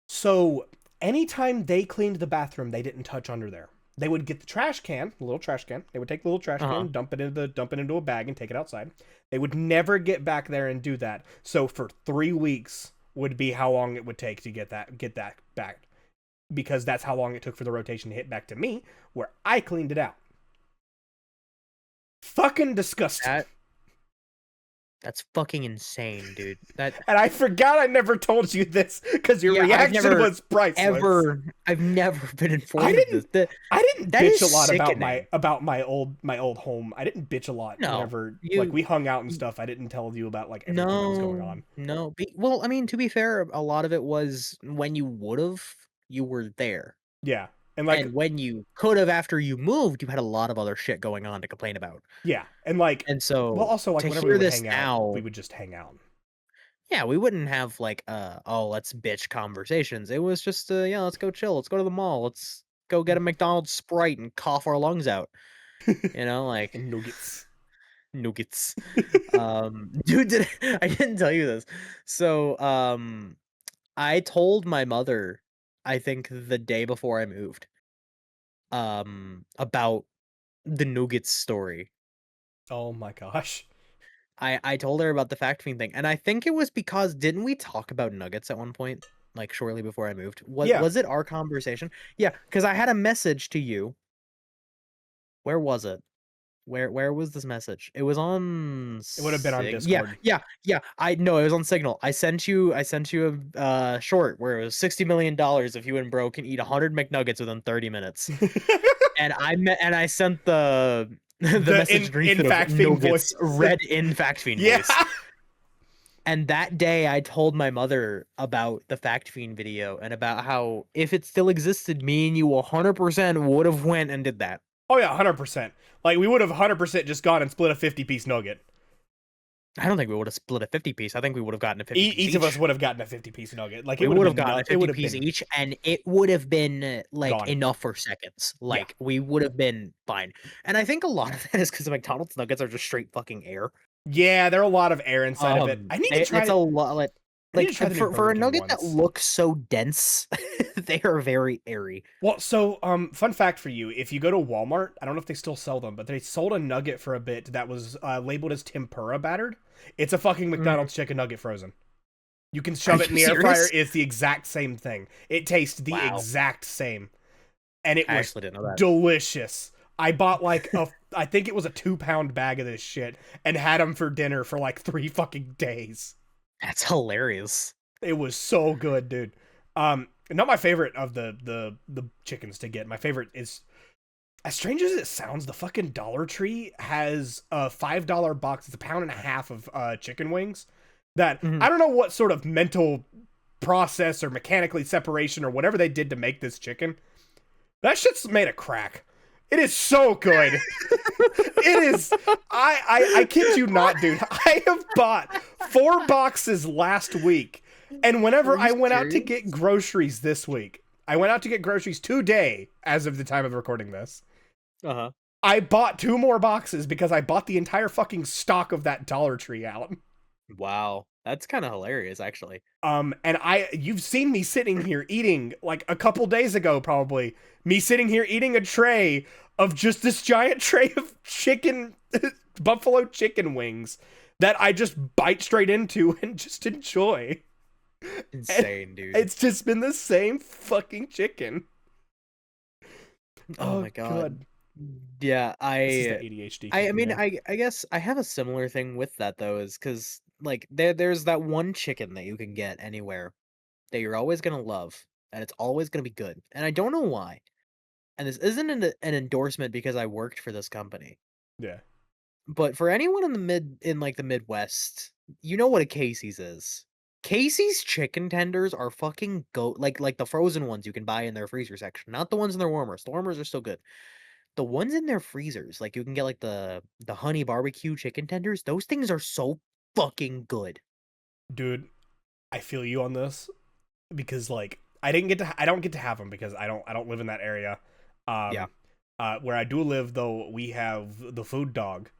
So anytime they cleaned the bathroom, they didn't touch under there. They would get the trash can, the little trash can. They would take the little trash can, dump it into a bag, and take it outside. They would never get back there and do that. So for 3 weeks would be how long it would take to get that back, because that's how long it took for the rotation to hit back to me, where I cleaned it out. Fucking disgusting. That's fucking insane, dude. That And I forgot I never told you this because your yeah, reaction was priceless. I've never been I informed of this. didn't I didn't That bitch is a lot about sickening. my old home. I didn't bitch a lot No, whenever like you we hung out and stuff. I didn't tell you about like everything that was going no, on. no. Well, I mean, to be fair, a lot of it was when you would've, you were there. Yeah. And like And when you could've after you moved, you had a lot of other shit going on to complain about. yeah, and like And well so, also like to whenever we hear would this hang out, we now, would just hang out. yeah, we wouldn't have like, "Oh, let's bitch conversations." It was just, "Yeah, let's go chill. Let's go to the mall. Let's go get a McDonald's Sprite and cough our lungs out." You know, like, And nuggets. nuggets. Dude, I didn't tell you this. So, I told my mother, I think the day before I moved, about the nuggets story. Oh my gosh. I told her about the fact fiend thing, and I think it was because didn't we talk about nuggets at one point, like shortly before I moved? Was Yeah, was it our conversation? Yeah, because I had a message to you. Where was it? Where was this message? It was on it would have been on Yeah, Discord. yeah, yeah. I no, it was on Signal. I sent you a short where it was $60 million if you and bro can eat 100 McNuggets within 30 minutes. And I sent the the The message underneath in it of fact fiend nuggets voice. read in Fact Fiend Yeah. voice. And that day I told my mother about the Fact Fiend video and about how if it still existed, me and you 100% would have went and did that. Oh yeah, 100%. Like we would have 100% just gone and split a 50-piece nugget. I don't think we would have split a 50 piece. I think we would have gotten a 50 piece Each of us each. would have gotten a 50-piece nugget. Like it We would have would have been gotten a it 50 would have piece been each, and it would have been like gone. enough for seconds. Yeah. Like we would have been fine. And I think a lot of that is because McDonald's nuggets are just straight fucking air. Yeah, there are a lot of air inside of it. It's a lot I need to try the new for Burger a King nugget that ones. looks so dense, they are very airy. Well, so fun fact for you: if you go to Walmart, I don't know if they still sell them, but they sold a nugget for a bit that was labeled as tempura battered. It's a fucking Mhm. McDonald's chicken nugget frozen. You can Are shove it in you the air fryer. serious? It's the exact same thing. It tastes the Wow, exact same, and it I was actually didn't know that. delicious. I bought like I think it was a 2-pound bag of this shit, and had them for dinner for like 3 fucking days. That's hilarious. It was so good, dude. Not my favorite of the chickens to get. My favorite is, as strange as it sounds, the fucking Dollar Tree has a $5 box. It's a pound and a half of chicken wings. That I Mhm. don't know what sort of mental process or mechanically separation or whatever they did to make this chicken. That shit's made of crack. It is so good. It is. I kid you not, dude. I have bought 4 boxes last week, and Are whenever you I went out to get serious? groceries this week, I went out to get groceries today, as of the time of recording this. Uh-huh. I bought 2 more boxes because I bought the entire fucking stock of that Dollar Tree out. Wow, that's kinda hilarious, actually. And you've seen me sitting here eating like a couple days ago, probably me sitting here eating a tray of just this giant tray of chicken, buffalo chicken wings that I just bite straight into and just enjoy. And Insane, dude. it's just been the same fucking chicken. Oh Oh my god. god, Yeah, this is the ADHD I kicking mean, in. I guess I have a similar thing with that though, is because like there's that one chicken that you can get anywhere that you're always gonna love, and it's always gonna be good. And I don't know why. And this isn't an endorsement because I worked for this company. Yeah, But for anyone in like the Midwest, you know what a Casey's is. Casey's chicken tenders are fucking like the frozen ones you can buy in their freezer section, not the ones in their warmers. The warmers are still good. The ones in their freezers, like you can get like the honey barbecue chicken tenders, those things are so fucking good. dude, I feel you on this because like I don't get to have them because I don't live in that area. Yeah. Um, where I do live though, we have the food dog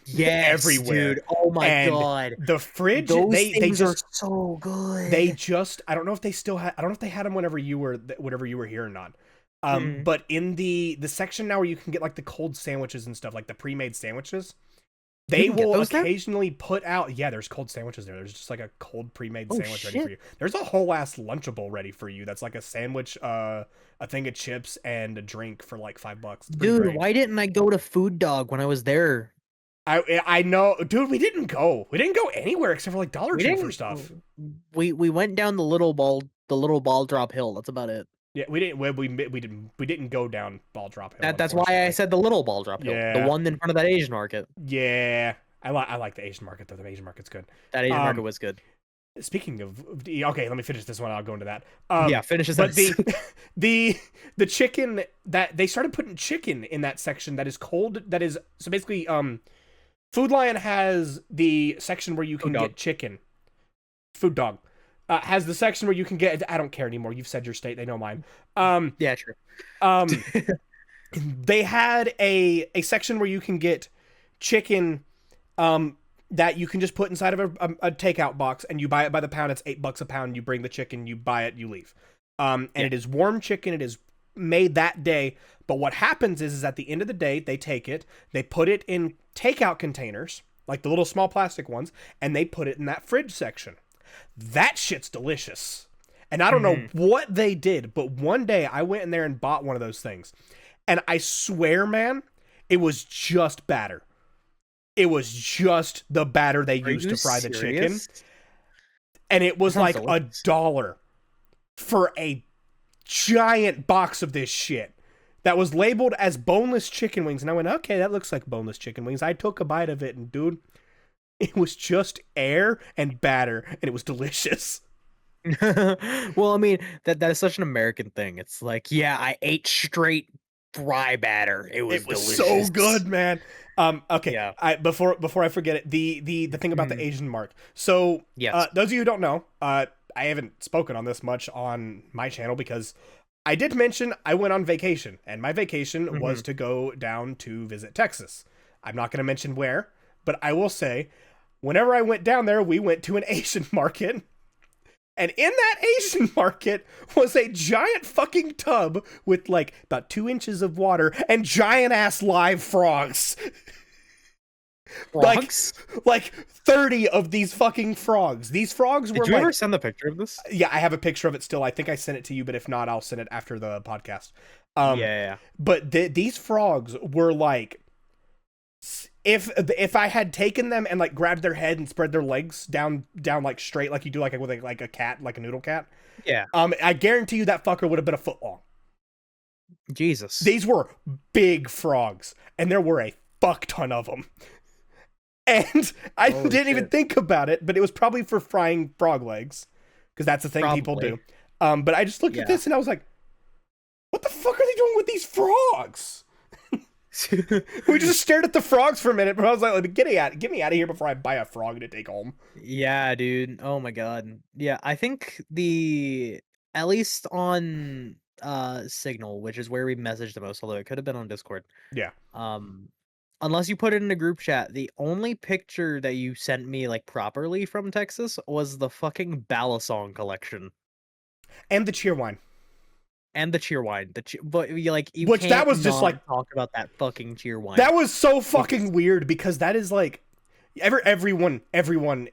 Yes, everywhere, dude. Oh my and god. the fridge Those they things are just so good. I don't know if they still had I don't know if they had them whenever you were here or not. Mm. But in the section now where you can get like the cold sandwiches and stuff, like the pre-made sandwiches, You they can get will those there? occasionally put out, yeah, there's cold sandwiches there. There's just like a cold pre-made Oh sandwich ready for shit. you. There's a whole ass Lunchable ready for you. That's like a sandwich, a thing of chips and a drink for like $5. It's pretty Dude, great. why didn't I go to Food Dog when I was there? I know, dude. We didn't go. We didn't go anywhere except for like Dollar We Tree for didn't. stuff. We went down the little ball drop hill. That's about it. Yeah, we didn't. We didn't go down Ball Drop Hill, That's why I unfortunately. said the little ball drop hill, the Yeah, one in front of that Asian market. yeah. I like the Asian market though. The Asian market's good. That Asian market Um, was good. Speaking of, okay, let me finish this one. I'll go into that. Yeah, finish the But sentence. the the chicken that they started putting chicken in that section that is cold. That is so basically Food Lion has the section where you Food can dog. get chicken. Food Dog has the section where you can get. I don't care anymore. You've said your state. They know mine. Um, Yeah, true. um, they had a section where you can get chicken that you can just put inside of a takeout box, and you buy it by the pound. It's $8 a pound. You bring the chicken, you buy it, you leave. And Yeah. it is warm chicken. It is made that day. But what happens is at the end of the day, they take it, they put it in takeout containers, like the little small plastic ones, and they put it in that fridge section. That shit's delicious. And I don't know what they did, but one day I went in there and bought one of those things. And I swear, man, it was just batter. It was just the batter they Are used you to fry the chicken. serious? And it That was sounds like delicious. $1 for a giant box of this shit that was labeled as boneless chicken wings. And I went, okay, that looks like boneless chicken wings. I took a bite of it, and dude, it was just air and batter, and it was delicious. Well, I mean, that is such an American thing. It's like, yeah, I ate straight fry batter. It was It was so delicious. good, man. Okay. Yeah. Before I forget it, the thing about the Asian mark. So, Yes. those of you who don't know, I haven't spoken on this much on my channel because I did mention I went on vacation, and my vacation was to go down to visit Texas. I'm not going to mention where, but I will say, whenever I went down there, we went to an Asian market. And in that Asian market was a giant fucking tub with like about 2 inches of water and giant ass live frogs. Frogs? Like 30 of these fucking frogs. These frogs were Did you like, ever send the picture of this? yeah, I have a picture of it still. I think I sent it to you, but if not, I'll send it after the podcast. Yeah. But these frogs were like, if I had taken them and like grabbed their head and spread their legs down like straight like you do like with a cat, like a noodle cat, Yeah. I guarantee you that fucker would have been a foot long. Jesus. These were big frogs, and there were a fuck ton of them. And I Holy didn't even shit. think about it, but it was probably for frying frog legs, because that's the thing people do. Probably. But I just looked at Yeah. this and I was like, what the fuck are they doing with these frogs? We just stared at the frogs for a minute, but I was like, get me out of here before I buy a frog to take home. Yeah, dude. Oh my god. Yeah, I think at least on Signal, which is where we message the most, although it could have been on Discord. Yeah. Um unless you put it in a group chat, the only picture that you sent me like properly from Texas was the fucking Balisong collection And the Cheerwine. and the Cheerwine. But you like you Which that can't was just not like, talk about that fucking Cheerwine. that was so fucking weird because that is like, everyone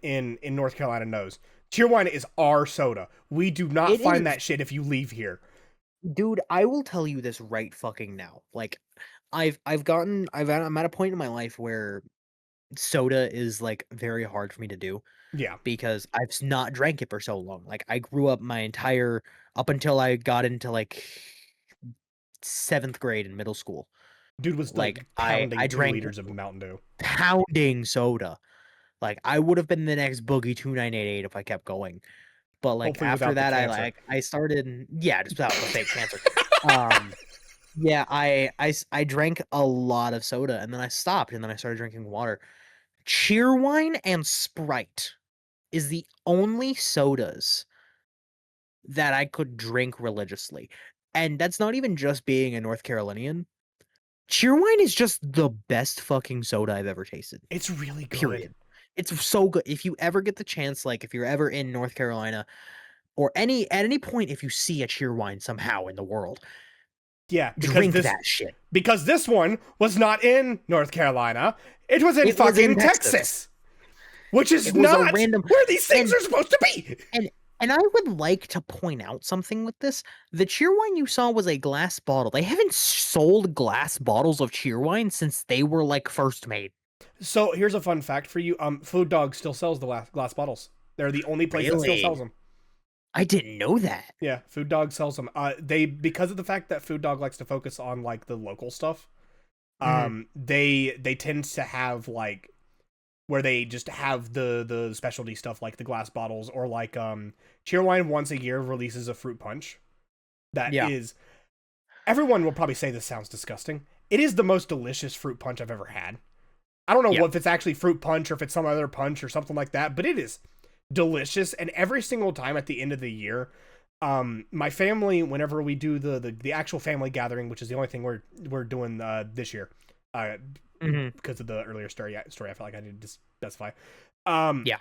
in North Carolina knows Cheerwine is our soda. We do not It find is. that shit if you leave here. Dude, I will tell you this right fucking now. Like I'm at a point in my life where soda is like very hard for me to do Yeah. because not drank it for so long. Like I grew up my entire up until I got into like 7th grade in middle school. Dude was Like like I pounding two drank liters of Mountain Dew. pounding soda. Like I would have been the next Boogie 2988 if I kept going. But like Hopefully after without the that cancer. I started just without the fake cancer. Yeah, I drank a lot of soda and then I stopped and then I started drinking water. Cheerwine and Sprite is the only sodas that I could drink religiously. And that's not even just being a North Carolinian. Cheerwine is just the best fucking soda I've ever tasted. It's really good. Period. It's so good. If you ever get the chance, like if you're ever in North Carolina or at any point if you see a Cheerwine somehow in the world, Yeah, drink that shit. because this one was not in North Carolina. It was in It was in fucking Texas. Which is It was a not random where these things and are supposed to be. and I would like to point out something with this. The Cheerwine you saw was a glass bottle. They haven't sold glass bottles of Cheerwine since they were like first made. So here's a fun fact for you. Food Dog still sells the glass bottles. They're the only place that still sells Really? them. I didn't know that. Yeah, Food Dog sells them. They because of the fact that Food Dog likes to focus on like the local stuff. Mhm. They tend to have like where they just have the specialty stuff like the glass bottles or like Cheerwine once a year releases a fruit punch that Yeah. is everyone will probably say this sounds disgusting. It is the most delicious fruit punch I've ever had. I don't know Yeah. if it's actually fruit punch or if it's some other punch or something like that, but it is delicious. And every single time at the end of the year, my family, whenever we do the actual family gathering, which is the only thing we're doing this year, uh, Mhm. because of the earlier story, I felt like I needed to specify. Um, Yeah.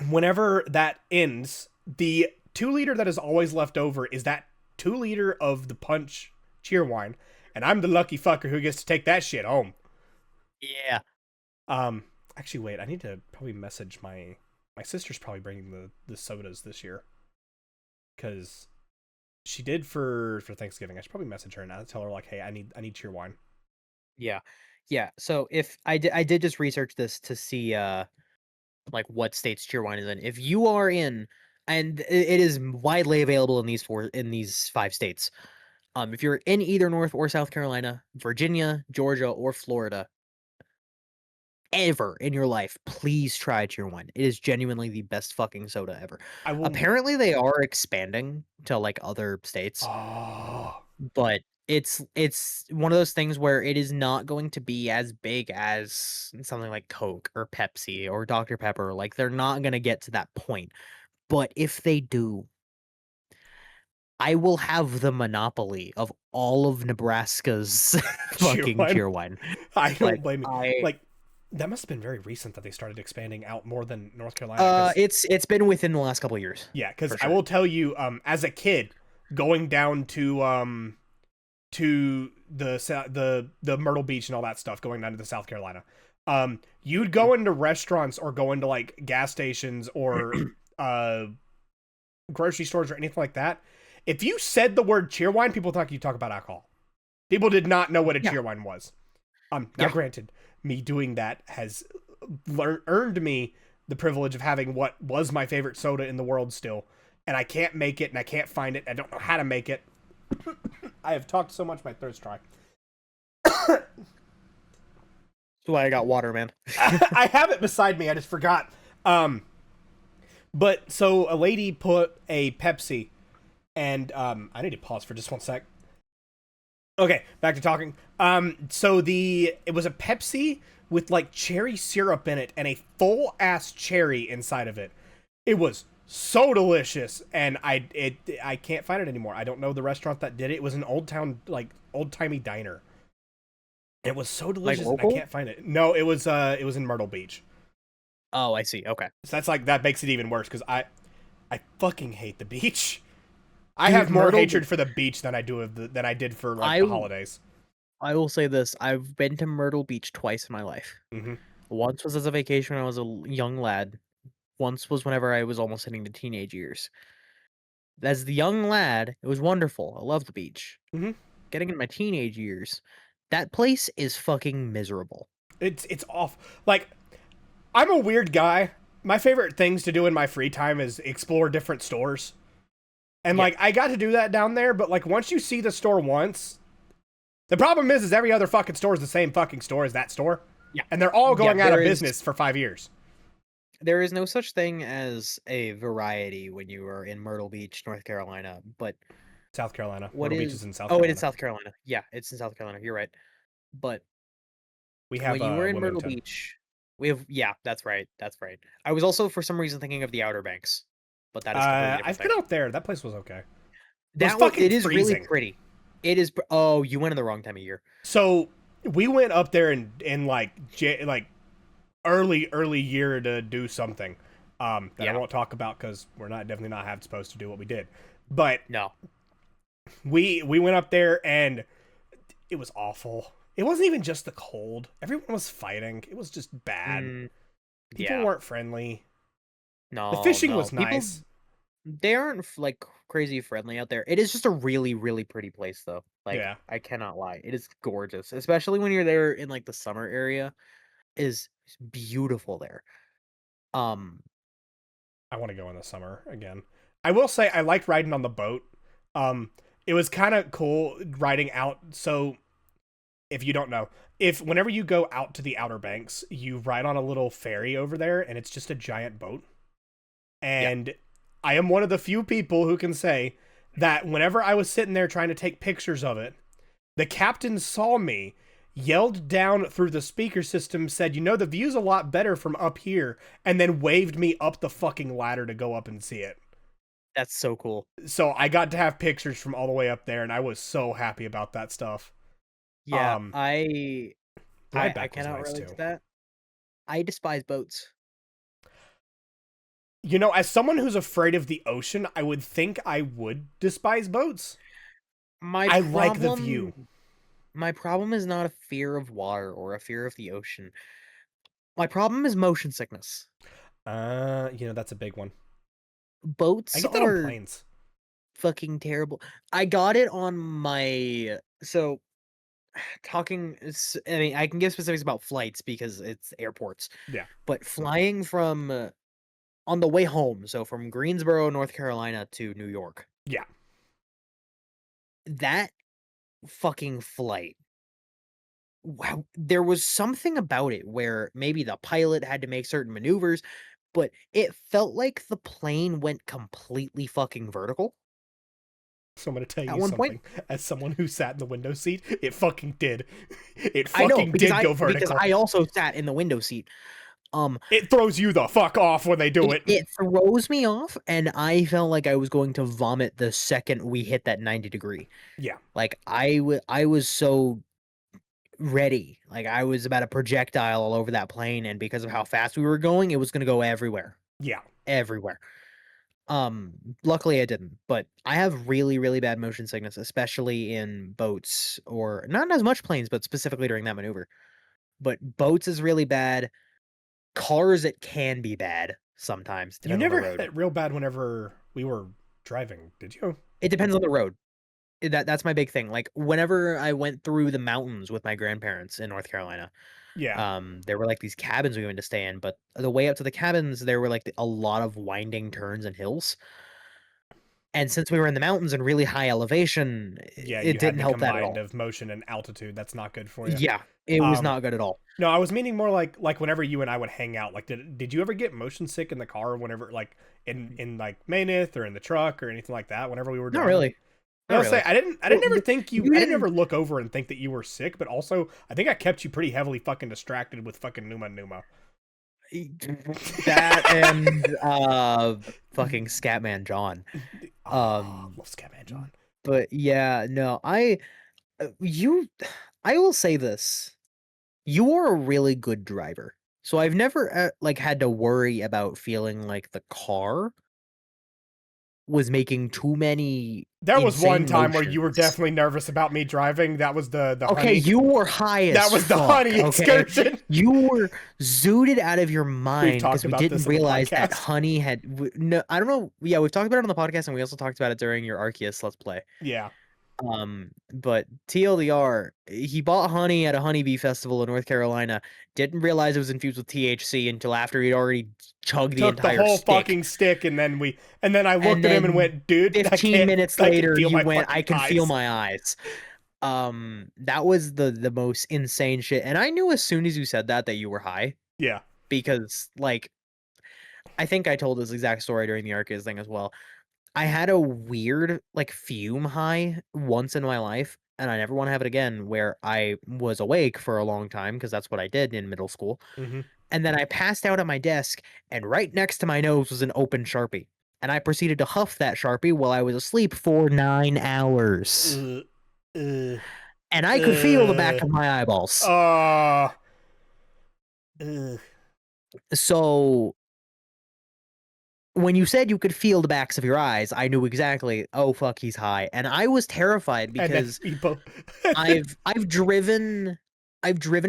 Whenever that ends, the 2 liter that is always left over is that 2 liter of the punch Cheerwine, and I'm the lucky fucker who gets to take that shit home. Yeah. Um, Actually, wait. I need to probably message my sister's probably bringing the sodas this year because she did for Thanksgiving. I should probably message her and tell her like, hey, I need Cheerwine. Yeah. Yeah. So if I did just research this to see like what states Cheerwine is in. If you are in, and it is widely available in these 5 states. If you're in either North or South Carolina, Virginia, Georgia, or Florida, ever in your life, please try Cheerwine. It is genuinely the best fucking soda ever. I will. Apparently, they are expanding to like other states, Oh, but it's one of those things where it is not going to be as big as something like Coke or Pepsi or Dr. Pepper. Like they're not gonna get to that point. But if they do, I will have the monopoly of all of Nebraska's fucking Cheerwine. Cheerwine. I don't Like blame you. I Like that must have been very recent that they started expanding out more than North Carolina because it's been within the last couple of years, yeah, because for I sure. will tell you, as a kid, going down to the Myrtle Beach and all that stuff, going down to the South Carolina, you'd Mhm. go into restaurants or go into like gas stations or uh grocery stores or anything like that. If you said the word cheerwine, people thought you talk about alcohol. People did not know what a Yeah, cheerwine was. Now yeah. granted, me doing that has earned me the privilege of having what was my favorite soda in the world still, and I can't make it and I can't find it. I don't know how to make it. I have talked so much, my throat's dry. That's why I got water, man. I have it beside me. I just forgot. Um, but so a lady put a Pepsi, and I need to pause for just one sec. Okay, back to talking. So it was a Pepsi with like cherry syrup in it and a full ass cherry inside of it. It was so delicious, and I can't find it anymore. I don't know the restaurant that did it. It was an old timey diner. It was so Like delicious, and I local? can't find it. No, it was in Myrtle Beach. Oh, I see. Okay. So that's like that makes it even worse because I fucking hate the beach. I Dude, have more Myrtle hatred for the beach than I did for like I the holidays. I will say this. I've been to Myrtle Beach twice in my life. Hmm. Once was as a vacation when I was a young lad. Once was whenever I was almost hitting the teenage years. As the young lad, it was wonderful. I love the beach. Hmm. Getting in my teenage years, that place is fucking miserable. It's off. Like I'm a weird guy. My favorite things to do in my free time is explore different stores. And Yeah. like I got to do that down there, but like once you see the store once, the problem is every other fucking store is the same fucking store as that store. Yeah. And they're all Yeah, going out of business for 5 years. there is no such thing as a variety when you are in Myrtle Beach, North Carolina. But South Carolina. what Myrtle Beach is is in South oh, it is Carolina. South Carolina. Yeah, it's in South Carolina. You're right. But We have when you were in Myrtle Wilmington. Beach, we have yeah, that's right. That's right. I was also for some reason thinking of the Outer Banks, but that is a completely different I've thing. been out there. That place was okay. It was That one fucking it is really freezing. pretty. It is oh, you went in the wrong time of year. So we went up there in like like early year to do something that I Yeah. won't talk about because we're not definitely not have supposed to do what we did. But No. we went up there and it was awful. It wasn't even just the cold. Everyone was fighting. It was just bad. Mm, People yeah. weren't friendly. The No, fishing no. was People nice. they aren't like crazy friendly out there. It is just a really, really pretty place though. Like Yeah. I cannot lie. It is gorgeous, especially when you're there in like the summer area. is beautiful there. Um, I want to go in the summer again. I will say I liked riding on the boat. Um, it was kind of cool riding out. So if you don't know, if whenever you go out to the Outer Banks, you ride on a little ferry over there, and it's just a giant boat. yeah, And I am one of the few people who can say that whenever I was sitting there trying to take pictures of it, the captain saw me, yelled down through the speaker system, said, "You know, the view's a lot better from up here," and then waved me up the fucking ladder to go up and see it. that's so cool. So I got to have pictures from all the way up there, and I was so happy about that stuff. Yeah, Um, I Ride I back was cannot nice relate to too. that. I despise boats. You know, as someone who's afraid of the ocean, I would think I would despise boats. My I like the view. problem my problem is not a fear of water or a fear of the ocean. My problem is motion sickness. That's a big one. I Boats get that on are planes. fucking terrible. I got it on my so I mean, I can give specifics about flights because it's airports, Yeah. but flying from on the way home, so from Greensboro, North Carolina to New York, Yeah. that fucking flight. Wow, there was something about it where maybe the pilot had to make certain maneuvers, but it felt like the plane went completely fucking vertical So I'm gonna tell at you one point. something. As someone who sat in the window seat, it fucking did. It I know fucking did go vertical. I also sat in the window seat. Um, It throws you the fuck off when they do it. it throws me off, and I felt like I was going to vomit the second we hit that 90 degree. Yeah. Like I was so ready, like I was about a projectile all over that plane, and because of how fast we were going, it was gonna go everywhere, Yeah. everywhere. Um, Luckily I didn't, but I have really, really bad motion sickness, especially in boats or not as much planes, but specifically during that maneuver. But boats is really bad. Cars, it can be bad sometimes, You depends on the never had road. it real bad whenever we were driving, did you? It depends on the road. That's my big thing. Like whenever I went through the mountains with my grandparents in North Carolina, Yeah. there were like these cabins we went to stay in, but the way up to the cabins, there were like a lot of winding turns and hills. And since we were in the mountains and really high elevation, Yeah, it you had didn't the help that at combined all. of motion and altitude. That's not good for you. Yeah, it was Um, not good at all. no, I was meaning more like whenever you and I would hang out. Like, did you ever get motion sick in the car whenever like in like Maynith or in the truck or anything like that? Whenever we were Not driving. really. I Not was say really. I Well, didn't ever think you I didn't ever didn't look over and think that you were sick, but also I think I kept you pretty heavily fucking distracted with fucking Numa Numa. that and fucking Scatman John. Oh, Um love Scatman John. but yeah, no, you I will say this. You are a really good driver. So I've never like had to worry about feeling like the car was making too many There was one insane time where you were motions. definitely nervous about me driving. That was the Okay, honey. you were high That as was the fuck, honey okay? excursion. You were zooted out of your We've mind because talked we about didn't this on the realize that podcast. Honey had no, I don't know. Yeah, we've talked about it on the podcast, and we also talked about it during your Arceus Let's Play. Yeah. But TLDR, he bought honey at a honeybee festival in North Carolina, didn't realize it was infused with THC until after he'd already chugged the Took the entire whole stick. fucking stick and then I And looked at him and then went, "Dude, 15 minutes I can later, feel you my went, I fucking can feel eyes." my eyes. That was the most insane shit. And I knew as soon as you said that you were high Yeah. because like I think I told this exact story during the Arceus thing as well. I had a weird like fume high once in my life, and I never want to have it again where I was awake for a long time because that's what I did in middle school. Mhm. And then I passed out at my desk, and right next to my nose was an open Sharpie. And I proceeded to huff that Sharpie while I was asleep for 9 hours. Uh, uh, And I could feel the back uh, of my eyeballs. uh, uh. So when you said you could feel the backs of your eyes, I knew exactly, oh fuck, he's high. And I was terrified And then because we both I've driven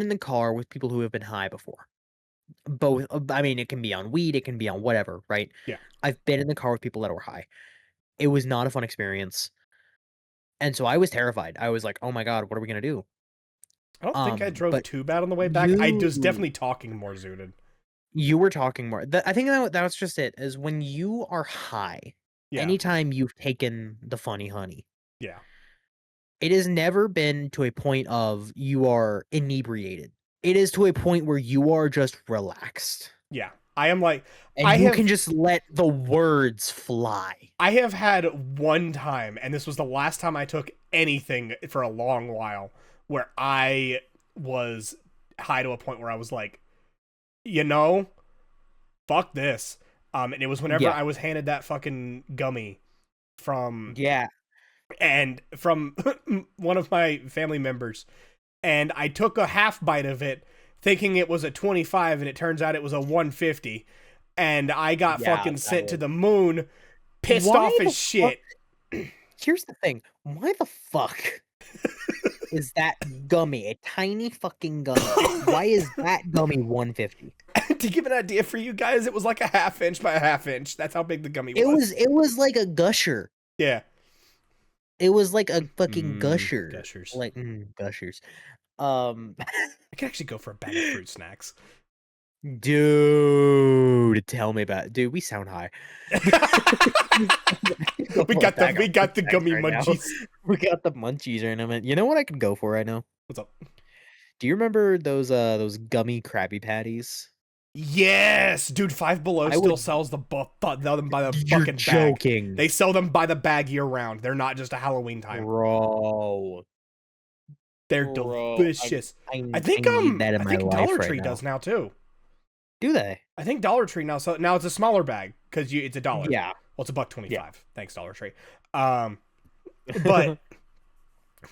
in the car with people who have been high before. Both I mean, it can be on weed, it can be on whatever, right? Yeah. I've been in the car with people that were high. It was not a fun experience. And so I was terrified. I was like, "Oh my god, what are we gonna do?" I don't think I drove But too bad on the way back. I was you definitely talking more zooted. you were talking more. I think that's just it. Is when you are high, Yeah. anytime you've taken the funny honey, Yeah. it has never been to a point of you are inebriated. It is to a point where you are just relaxed Yeah. I am like and I you can have just let the words fly. I have had one time, and this was the last time I took anything for a long while, where I was high to a point where I was like, you know, fuck this. And it was whenever Yeah. I was handed that fucking gummy from Yeah. from one of my family members, and I took a half bite of it, thinking it was a 25, and it turns out it was a 150, and I got Yeah. fucking That sent to was the moon, pissed why off as the fuck. shit. Here's the thing. Why the fuck is that gummy a tiny fucking gummy? Why is that gummy 150? To give an idea for you guys, it was like a half inch by a half inch. That's how big the gummy It was. was it was like a gusher. Yeah. It was like a fucking gusher. Gushers. Like gushers. Um I could actually go for a bag of fruit snacks. dude, tell me about it. Dude, we sound high. Go we for a got the bag we of fruit got the snacks gummy right now. munchies. We got the munchies right now, man. You know what I could go for right now? What's up? Do you remember those gummy Krabby Patties? Yes, dude. Five Below I still would. sells them by the You're fucking bag. joking, They sell them by the bag year round. They're not just a Halloween time. bro. They're Bro, delicious. I need that in I my think life Dollar right Tree now. does now too. Do they? I think Dollar Tree now, so now it's a smaller bag because it's a dollar. Yeah, Well, it's a buck yeah. 25. Thanks, Dollar Tree. Um,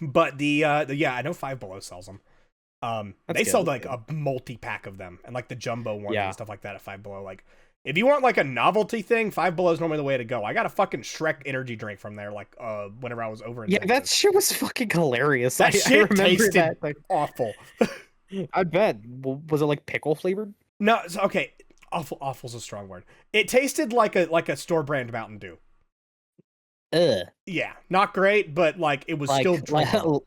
but the yeah, I know Five Below sells them. That's They good. sell That's like good. a multi pack of them and like the jumbo ones Yeah. and stuff like that at Five Below. Like, if you want like a novelty thing, Five Below is normally the way to go. I got a fucking Shrek energy drink from there, like whenever I was over in Yeah, that Texas. shit was fucking hilarious. That I shit remember tasted that. Like, awful. I bet. Was it like pickle flavored? No, okay, awful's a strong word. It tasted like a store brand Mountain Dew. Ugh. Yeah, not great, but like it was still Like drinkable.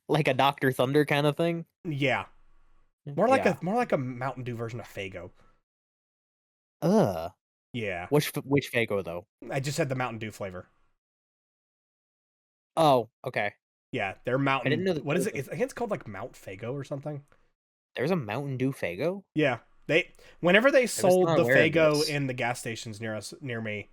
like a Dr. Thunder kind of thing. Yeah, Yeah. more like a Mountain Dew version of Fago. Ugh. Yeah, Which Fago though? I just had the Mountain Dew flavor. Oh, okay. Yeah, they're I didn't Mountain. know that What is it? I think it's called like Mount Fago or something. there's a Mountain Dew Fago. Yeah, whenever they I was sold not the aware of Fago this. in the gas stations near me,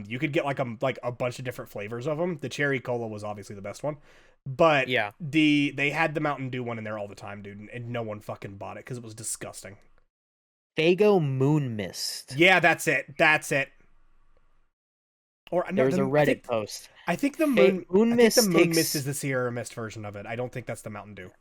you could get like a bunch of different flavors of them. The cherry cola was obviously the best one, but Yeah. they had the Mountain Dew one in there all the time, dude, and no one fucking bought it because it was disgusting. Fago Moon Mist. Yeah, that's it. That's it. Or no, There was a Reddit post. I think the Moon I think the Mist Moon Mist takes is the Sierra Mist version of it. I don't think that's the Mountain Dew.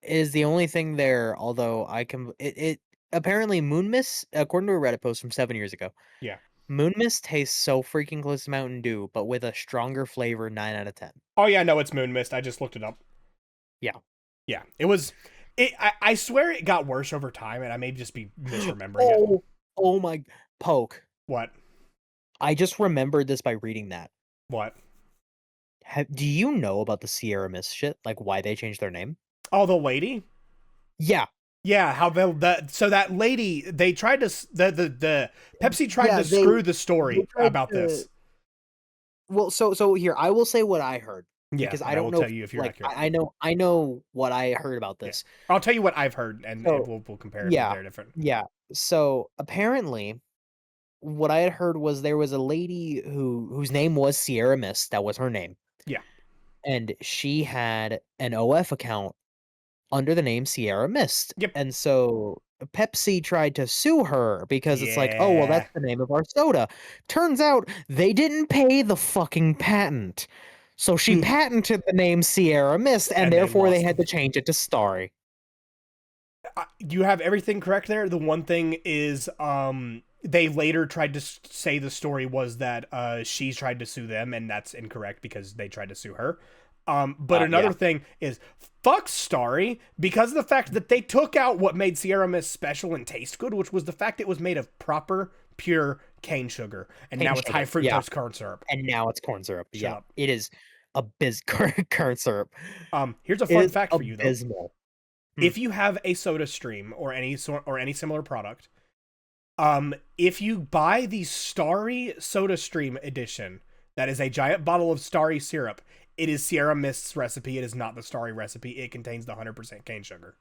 is the only thing there, although I can it apparently Moon Mist, according to a Reddit post from 7 years ago, Yeah. Moon Mist tastes so freaking close to Mountain Dew, but with a stronger flavor 9 out of 10. Oh yeah, no, it's Moon Mist. I just looked it up. Yeah. Yeah, it was. I swear it got worse over time, and I may just be misremembering it. Oh, oh my Poke. What? I just remembered this by reading that. What? Do you know about the Sierra Mist shit? Like why they changed their name? Oh, the lady. Yeah. Yeah, how so that lady they tried to the Pepsi tried Yeah, to screw the story tried about this. Well, so here I will say what I heard Yeah, because and I I don't will know tell if, you if you're like accurate. I know what I heard about Yeah, this. I'll tell you what I've heard, and So we'll compare if yeah, they're different. yeah. So apparently, what I had heard was there was a lady whose name was Sierra Mist. That was her name, Yeah. and she had an OF account under the name Sierra Mist. Yep. And so Pepsi tried to sue her because it's like, oh, well, Yeah. that's the name of our soda. Turns out they didn't pay the fucking patent. So she patented the name Sierra Mist, and And they therefore they lost had them. to change it to Starry. You have everything correct there. The one thing is, they later tried to say the story was that she tried to sue them, and that's incorrect because they tried to sue her. But another Yeah. thing is, fuck Starry because of the fact that they took out what made Sierra Mist special and taste good, which was the fact it was made of proper, pure cane sugar, and Cane now it's high sugar. Yeah. fructose corn syrup. And now it's corn syrup. Shut Yeah. up. It is. current syrup. Here's a It fun is fact for you though. abysmal. If you have a Soda Stream or any similar product, if you buy the Starry Soda Stream edition, that is a giant bottle of Starry syrup. It is Sierra Mist's recipe. It is not the Starry recipe. It contains the 100% cane sugar.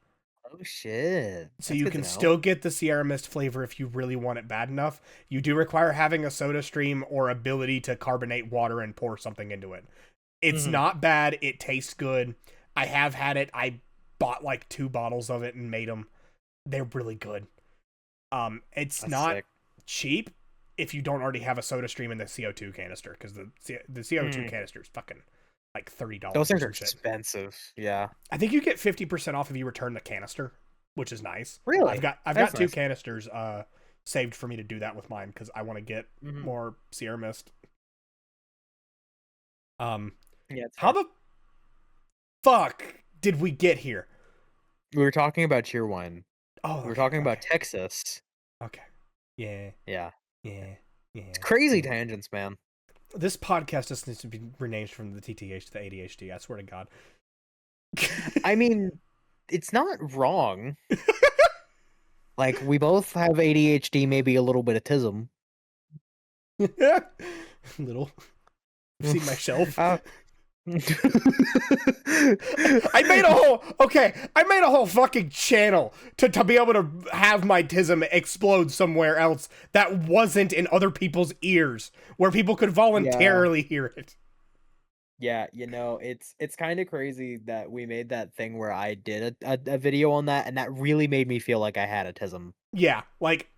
Oh shit. So That's you good to can know. still get the Sierra Mist flavor if you really want it bad enough. You do require having a Soda Stream or ability to carbonate water and pour something into it. It's Mhm. not bad. It tastes good. I have had it. I bought like 2 bottles of it and made them. They're really good. It's That's not sick. cheap if you don't already have a Soda Stream in the CO2 canister, because the CO2 Mm. canister is fucking like Those $30 or things are some shit. expensive. Yeah. I think you get 50% off if you return the canister, which is nice. I've Really? got That's 2 nice. canisters saved for me to do that with mine because I want to get Mhm. more Sierra Mist. Yeah, it's How fair. the fuck did we get here? We were talking about Cheerwine. Oh, We were okay, talking about okay, Texas. okay. Yeah, Yeah. yeah, It's yeah, crazy yeah. tangents, man. This podcast just needs to be renamed from the TTH to the ADHD. I swear to God. I mean, it's not wrong. Like, we both have ADHD, maybe a little bit of tism. Little. You've seen my shelf. Uh, I made a whole I made a whole fucking channel to be able to have my tism explode somewhere else that wasn't in other people's ears, where people could yeah. voluntarily hear it. Yeah, it's kind of crazy that we made that thing where I did a video on that, and that really made me feel like I had autism. Yeah, like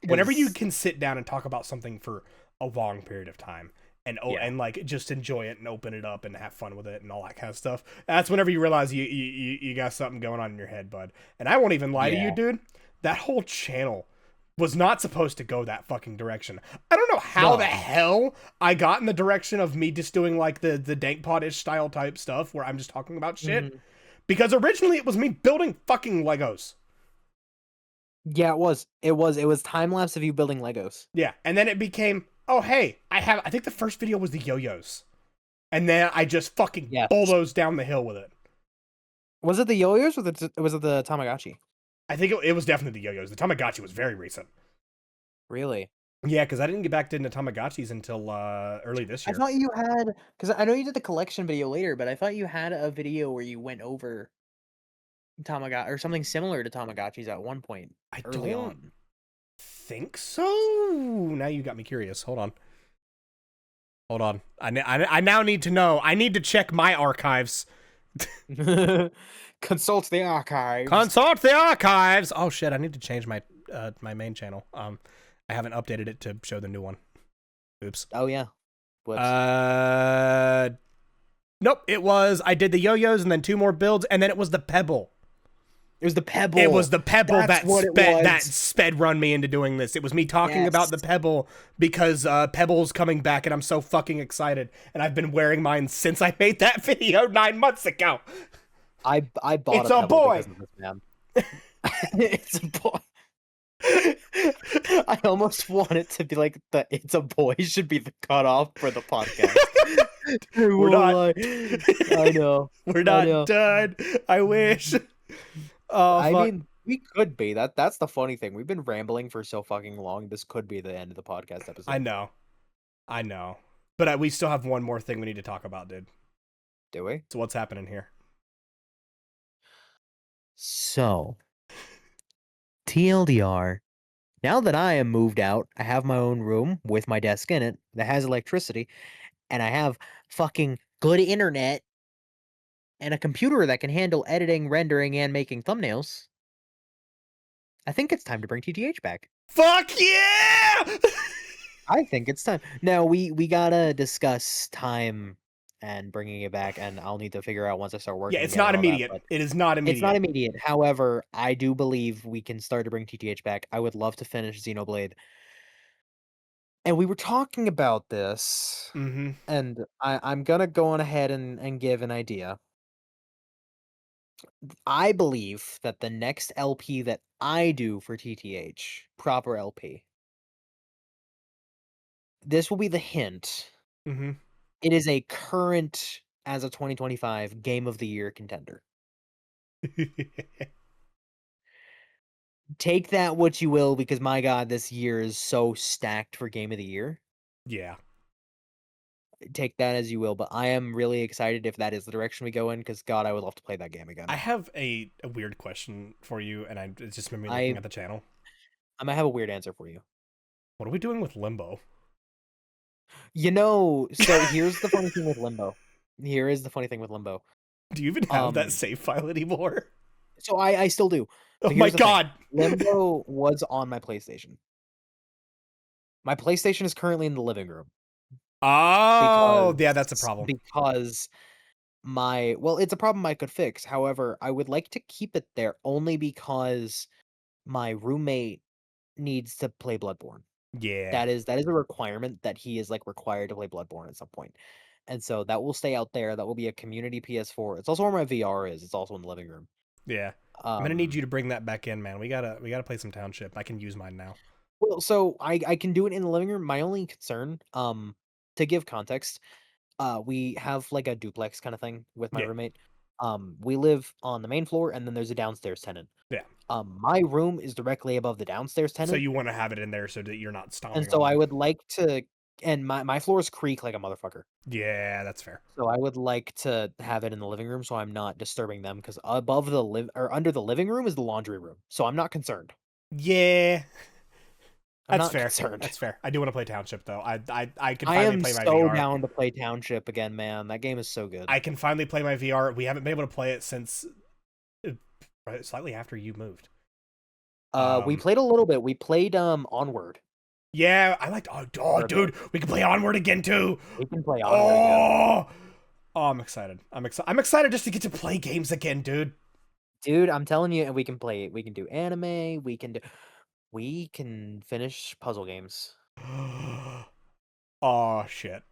whenever you Because can sit down and talk about something for a long period of time yeah, and like just enjoy it and open it up and have fun with it and all that kind of stuff, that's whenever you realize you got something going on in your head, bud. And I won't even lie to you, yeah, dude, that whole channel was not supposed to go that fucking direction. I don't know how the no, hell I got in the direction of me just doing like the dank pod-ish style type stuff where I'm just talking about shit, hmm because originally it was me building fucking Legos. yeah, it was time lapse of you building Legos. Yeah, and then it became, oh hey, I think the first video was the yo-yos, and then I just fucking Yes, bulldozed down the hill with it. was it the yo-yos or was it the Tamagotchi? I think it was definitely the yo-yos. The Tamagotchi was very recent. Really? Yeah, because I didn't get back into Tamagotchis until early this I year. thought you had, because I know you did the collection video later, but I thought you had a video where you went over Tamagotchi or something similar to Tamagotchis at one point I early don't on. think so. Now you got me curious. Hold on. Hold on. I now need to know. I need to check my archives. Consult the archives. Consult the archives. Oh shit! I need to change my my main channel. I haven't updated it to show the new one. Oops. Oh yeah. Whoops. Uh, nope. It was I did the yo-yos and then 2 more builds, and then it was the Pebble. It was the It was pebble. the Pebble That's what it was. that sped run me into doing this. It was me talking about Yes. the Pebble because Pebble's coming back, and I'm so fucking excited. And I've been wearing mine since I made that video 9 months ago. I bought It's a a pebble boy. because of this man. It's a boy. I almost want it to be like the "It's a boy" should be the cutoff for the podcast. I We're won't not. lie. I know. We're I not know. done. I wish. Oh I fuck. mean, we could be. That's the funny thing. We've been rambling for so fucking long. This could be the end of the podcast I episode. know. I know. But we still have one more thing we need to talk about, dude. Do we? So what's happening here? So, TLDR. Now that I am moved out, I have my own room with my desk in it that has electricity, and I have fucking good internet and a computer that can handle editing, rendering, and making thumbnails. I think it's time to bring TTH back. Fuck yeah! I think it's time. Now we gotta discuss time and bringing it back, and I'll need to figure out once I start Yeah, working it's again not and all that. immediate. But It is not it's not immediate. immediate. However, I do believe we can start to bring TTH back. I would love to finish Xenoblade. And we were talking about this, Mm-hmm. and I'm gonna go on ahead and give an idea. I believe that the next LP that I do for TTH, proper LP, this will be the hint. Mm-hmm. It is a current as a 2025 Game of the Year contender. Take that what you will, because my god, this year is so stacked for Game of the Year. Yeah. Take that as you will, but I am really excited if that is the direction we go in, because god, I would love to play that game again. I have a weird question for you, and it's just me looking I at the channel. I might have a weird answer for you. What are we doing with Limbo? So here's the funny thing with Limbo. Here is the funny thing with Limbo. Do you even have that Um, save file anymore? so I still do. Oh But my here's the thing. god! Limbo was on my PlayStation. My PlayStation is currently in the living room Oh, yeah, that's a because problem. because well, it's a problem I could fix. However, I would like to keep it there only because my roommate needs to play Bloodborne. Yeah. That is a requirement that he is, like, required to play Bloodborne at some point. And so that will stay out there. That will be a community PS4. It's also where my VR is. It's also in the living room. Yeah. I'm gonna need Um, you to bring that back in, man. We gotta play some Township. I can use mine now. well, so I can do it in the living room. My only concern, to give context, we have, like, a duplex kinda thing with my Yeah. roommate. We live on the main floor, and then there's a downstairs tenant. Yeah. My room is directly above the downstairs So tenant, you want to have it in there so that you're not and stomping so on I them. would like to, and my floors creak like a motherfucker. Yeah, that's fair. So I would like to have it in the living room so I'm not disturbing them, because above the live or under the living room is the laundry room. So I'm not concerned. Yeah, I'm that's not fair. concerned. That's fair. I do want to play Township though. I can I finally am play my so VR. down to play Township again, man. That game is so good. I can finally play my VR. We haven't been able to play it since slightly after you moved. We played a little bit. We played Onward. Yeah, I liked. Oh, For a bit. dude, we can play Onward again too. We can play Onward again. Oh, oh, I'm excited. I'm excited just to get to play games again, dude. Dude, I'm telling you, and we can play, we can do anime, we can finish puzzle games. Oh shit,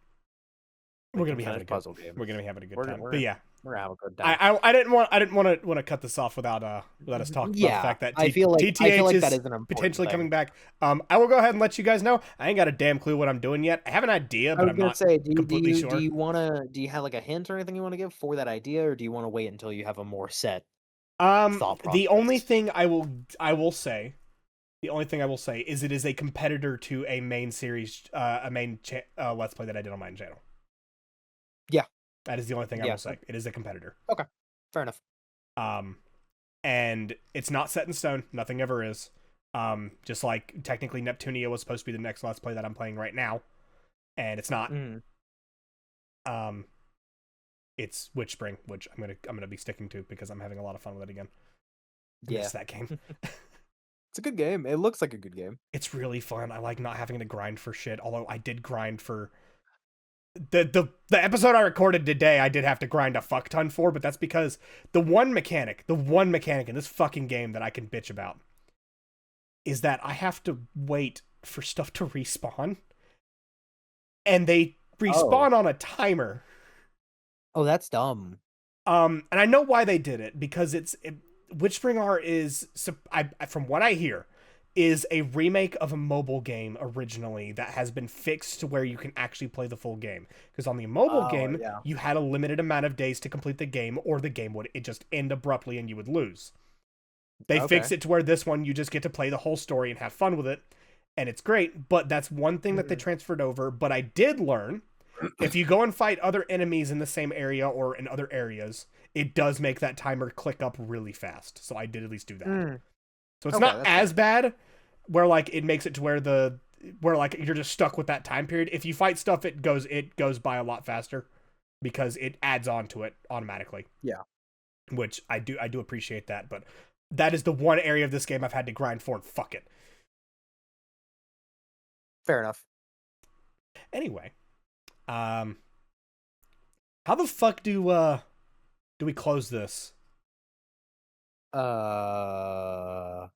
We we're gonna can be having finish a good. puzzle We're games. gonna be having a good We're time. But we're yeah, we're gonna have a good time. I didn't want to cut this off without us talking about the Yeah, fact that I feel TTH like that is is an important potentially coming thing. back. I will go ahead and let you guys know. I ain't got a damn clue what I'm doing yet. I have an idea, I but was I'm gonna not say, completely do sure. you wanna, do you have, like, a hint or anything you wanna give for that idea, or do you wanna wait until you have a more set thought The only process? thing I will say, the only thing I will say is it is a competitor to a main series, a main let's play that I did on my channel. Yeah, That is the only thing I yeah, will say. It is a competitor. okay, fair enough. Um, and it's not set in stone. Nothing ever is. Just like technically Neptunia was supposed to be the next let's play that I'm playing right now, and it's not. Mhm, Um, it's Witchspring, which I'm gonna be sticking to because I'm having a lot of fun with it again. I yeah. miss that game. It's a good game, it looks like a good game. It's really fun. I like not having to grind for shit. Although I did grind for the episode I recorded today. I did have to grind a fuck ton for, but that's because the one mechanic in this fucking game that I can bitch about is that I have to wait for stuff to respawn, and they Oh. respawn on a timer. Oh, that's dumb. And I know why they did it because Witchspring R is, from what I hear, is a remake of a mobile game originally that has been fixed to where you can actually play the full game. Because on the mobile Oh, game, yeah. you had a limited amount of days to complete the game, or the game would just end abruptly and you would lose. They fixed Okay. it to where this one you just get to play the whole story and have fun with it, and it's great. But that's one thing that they Mhm. transferred over. But I did learn, if you go and fight other enemies in the same area or in other areas, it does make that timer click up really fast. So I did at least do that. Mm, So it's okay, not that's as fair. bad where like it makes it to where like you're just stuck with that time period. If you fight stuff, it goes by a lot faster because it adds on to it automatically. Yeah, Which I do appreciate that, but that is the one area of this game I've had to grind for, and fuck it. fair enough. Anyway, um how the fuck do we close this? Uh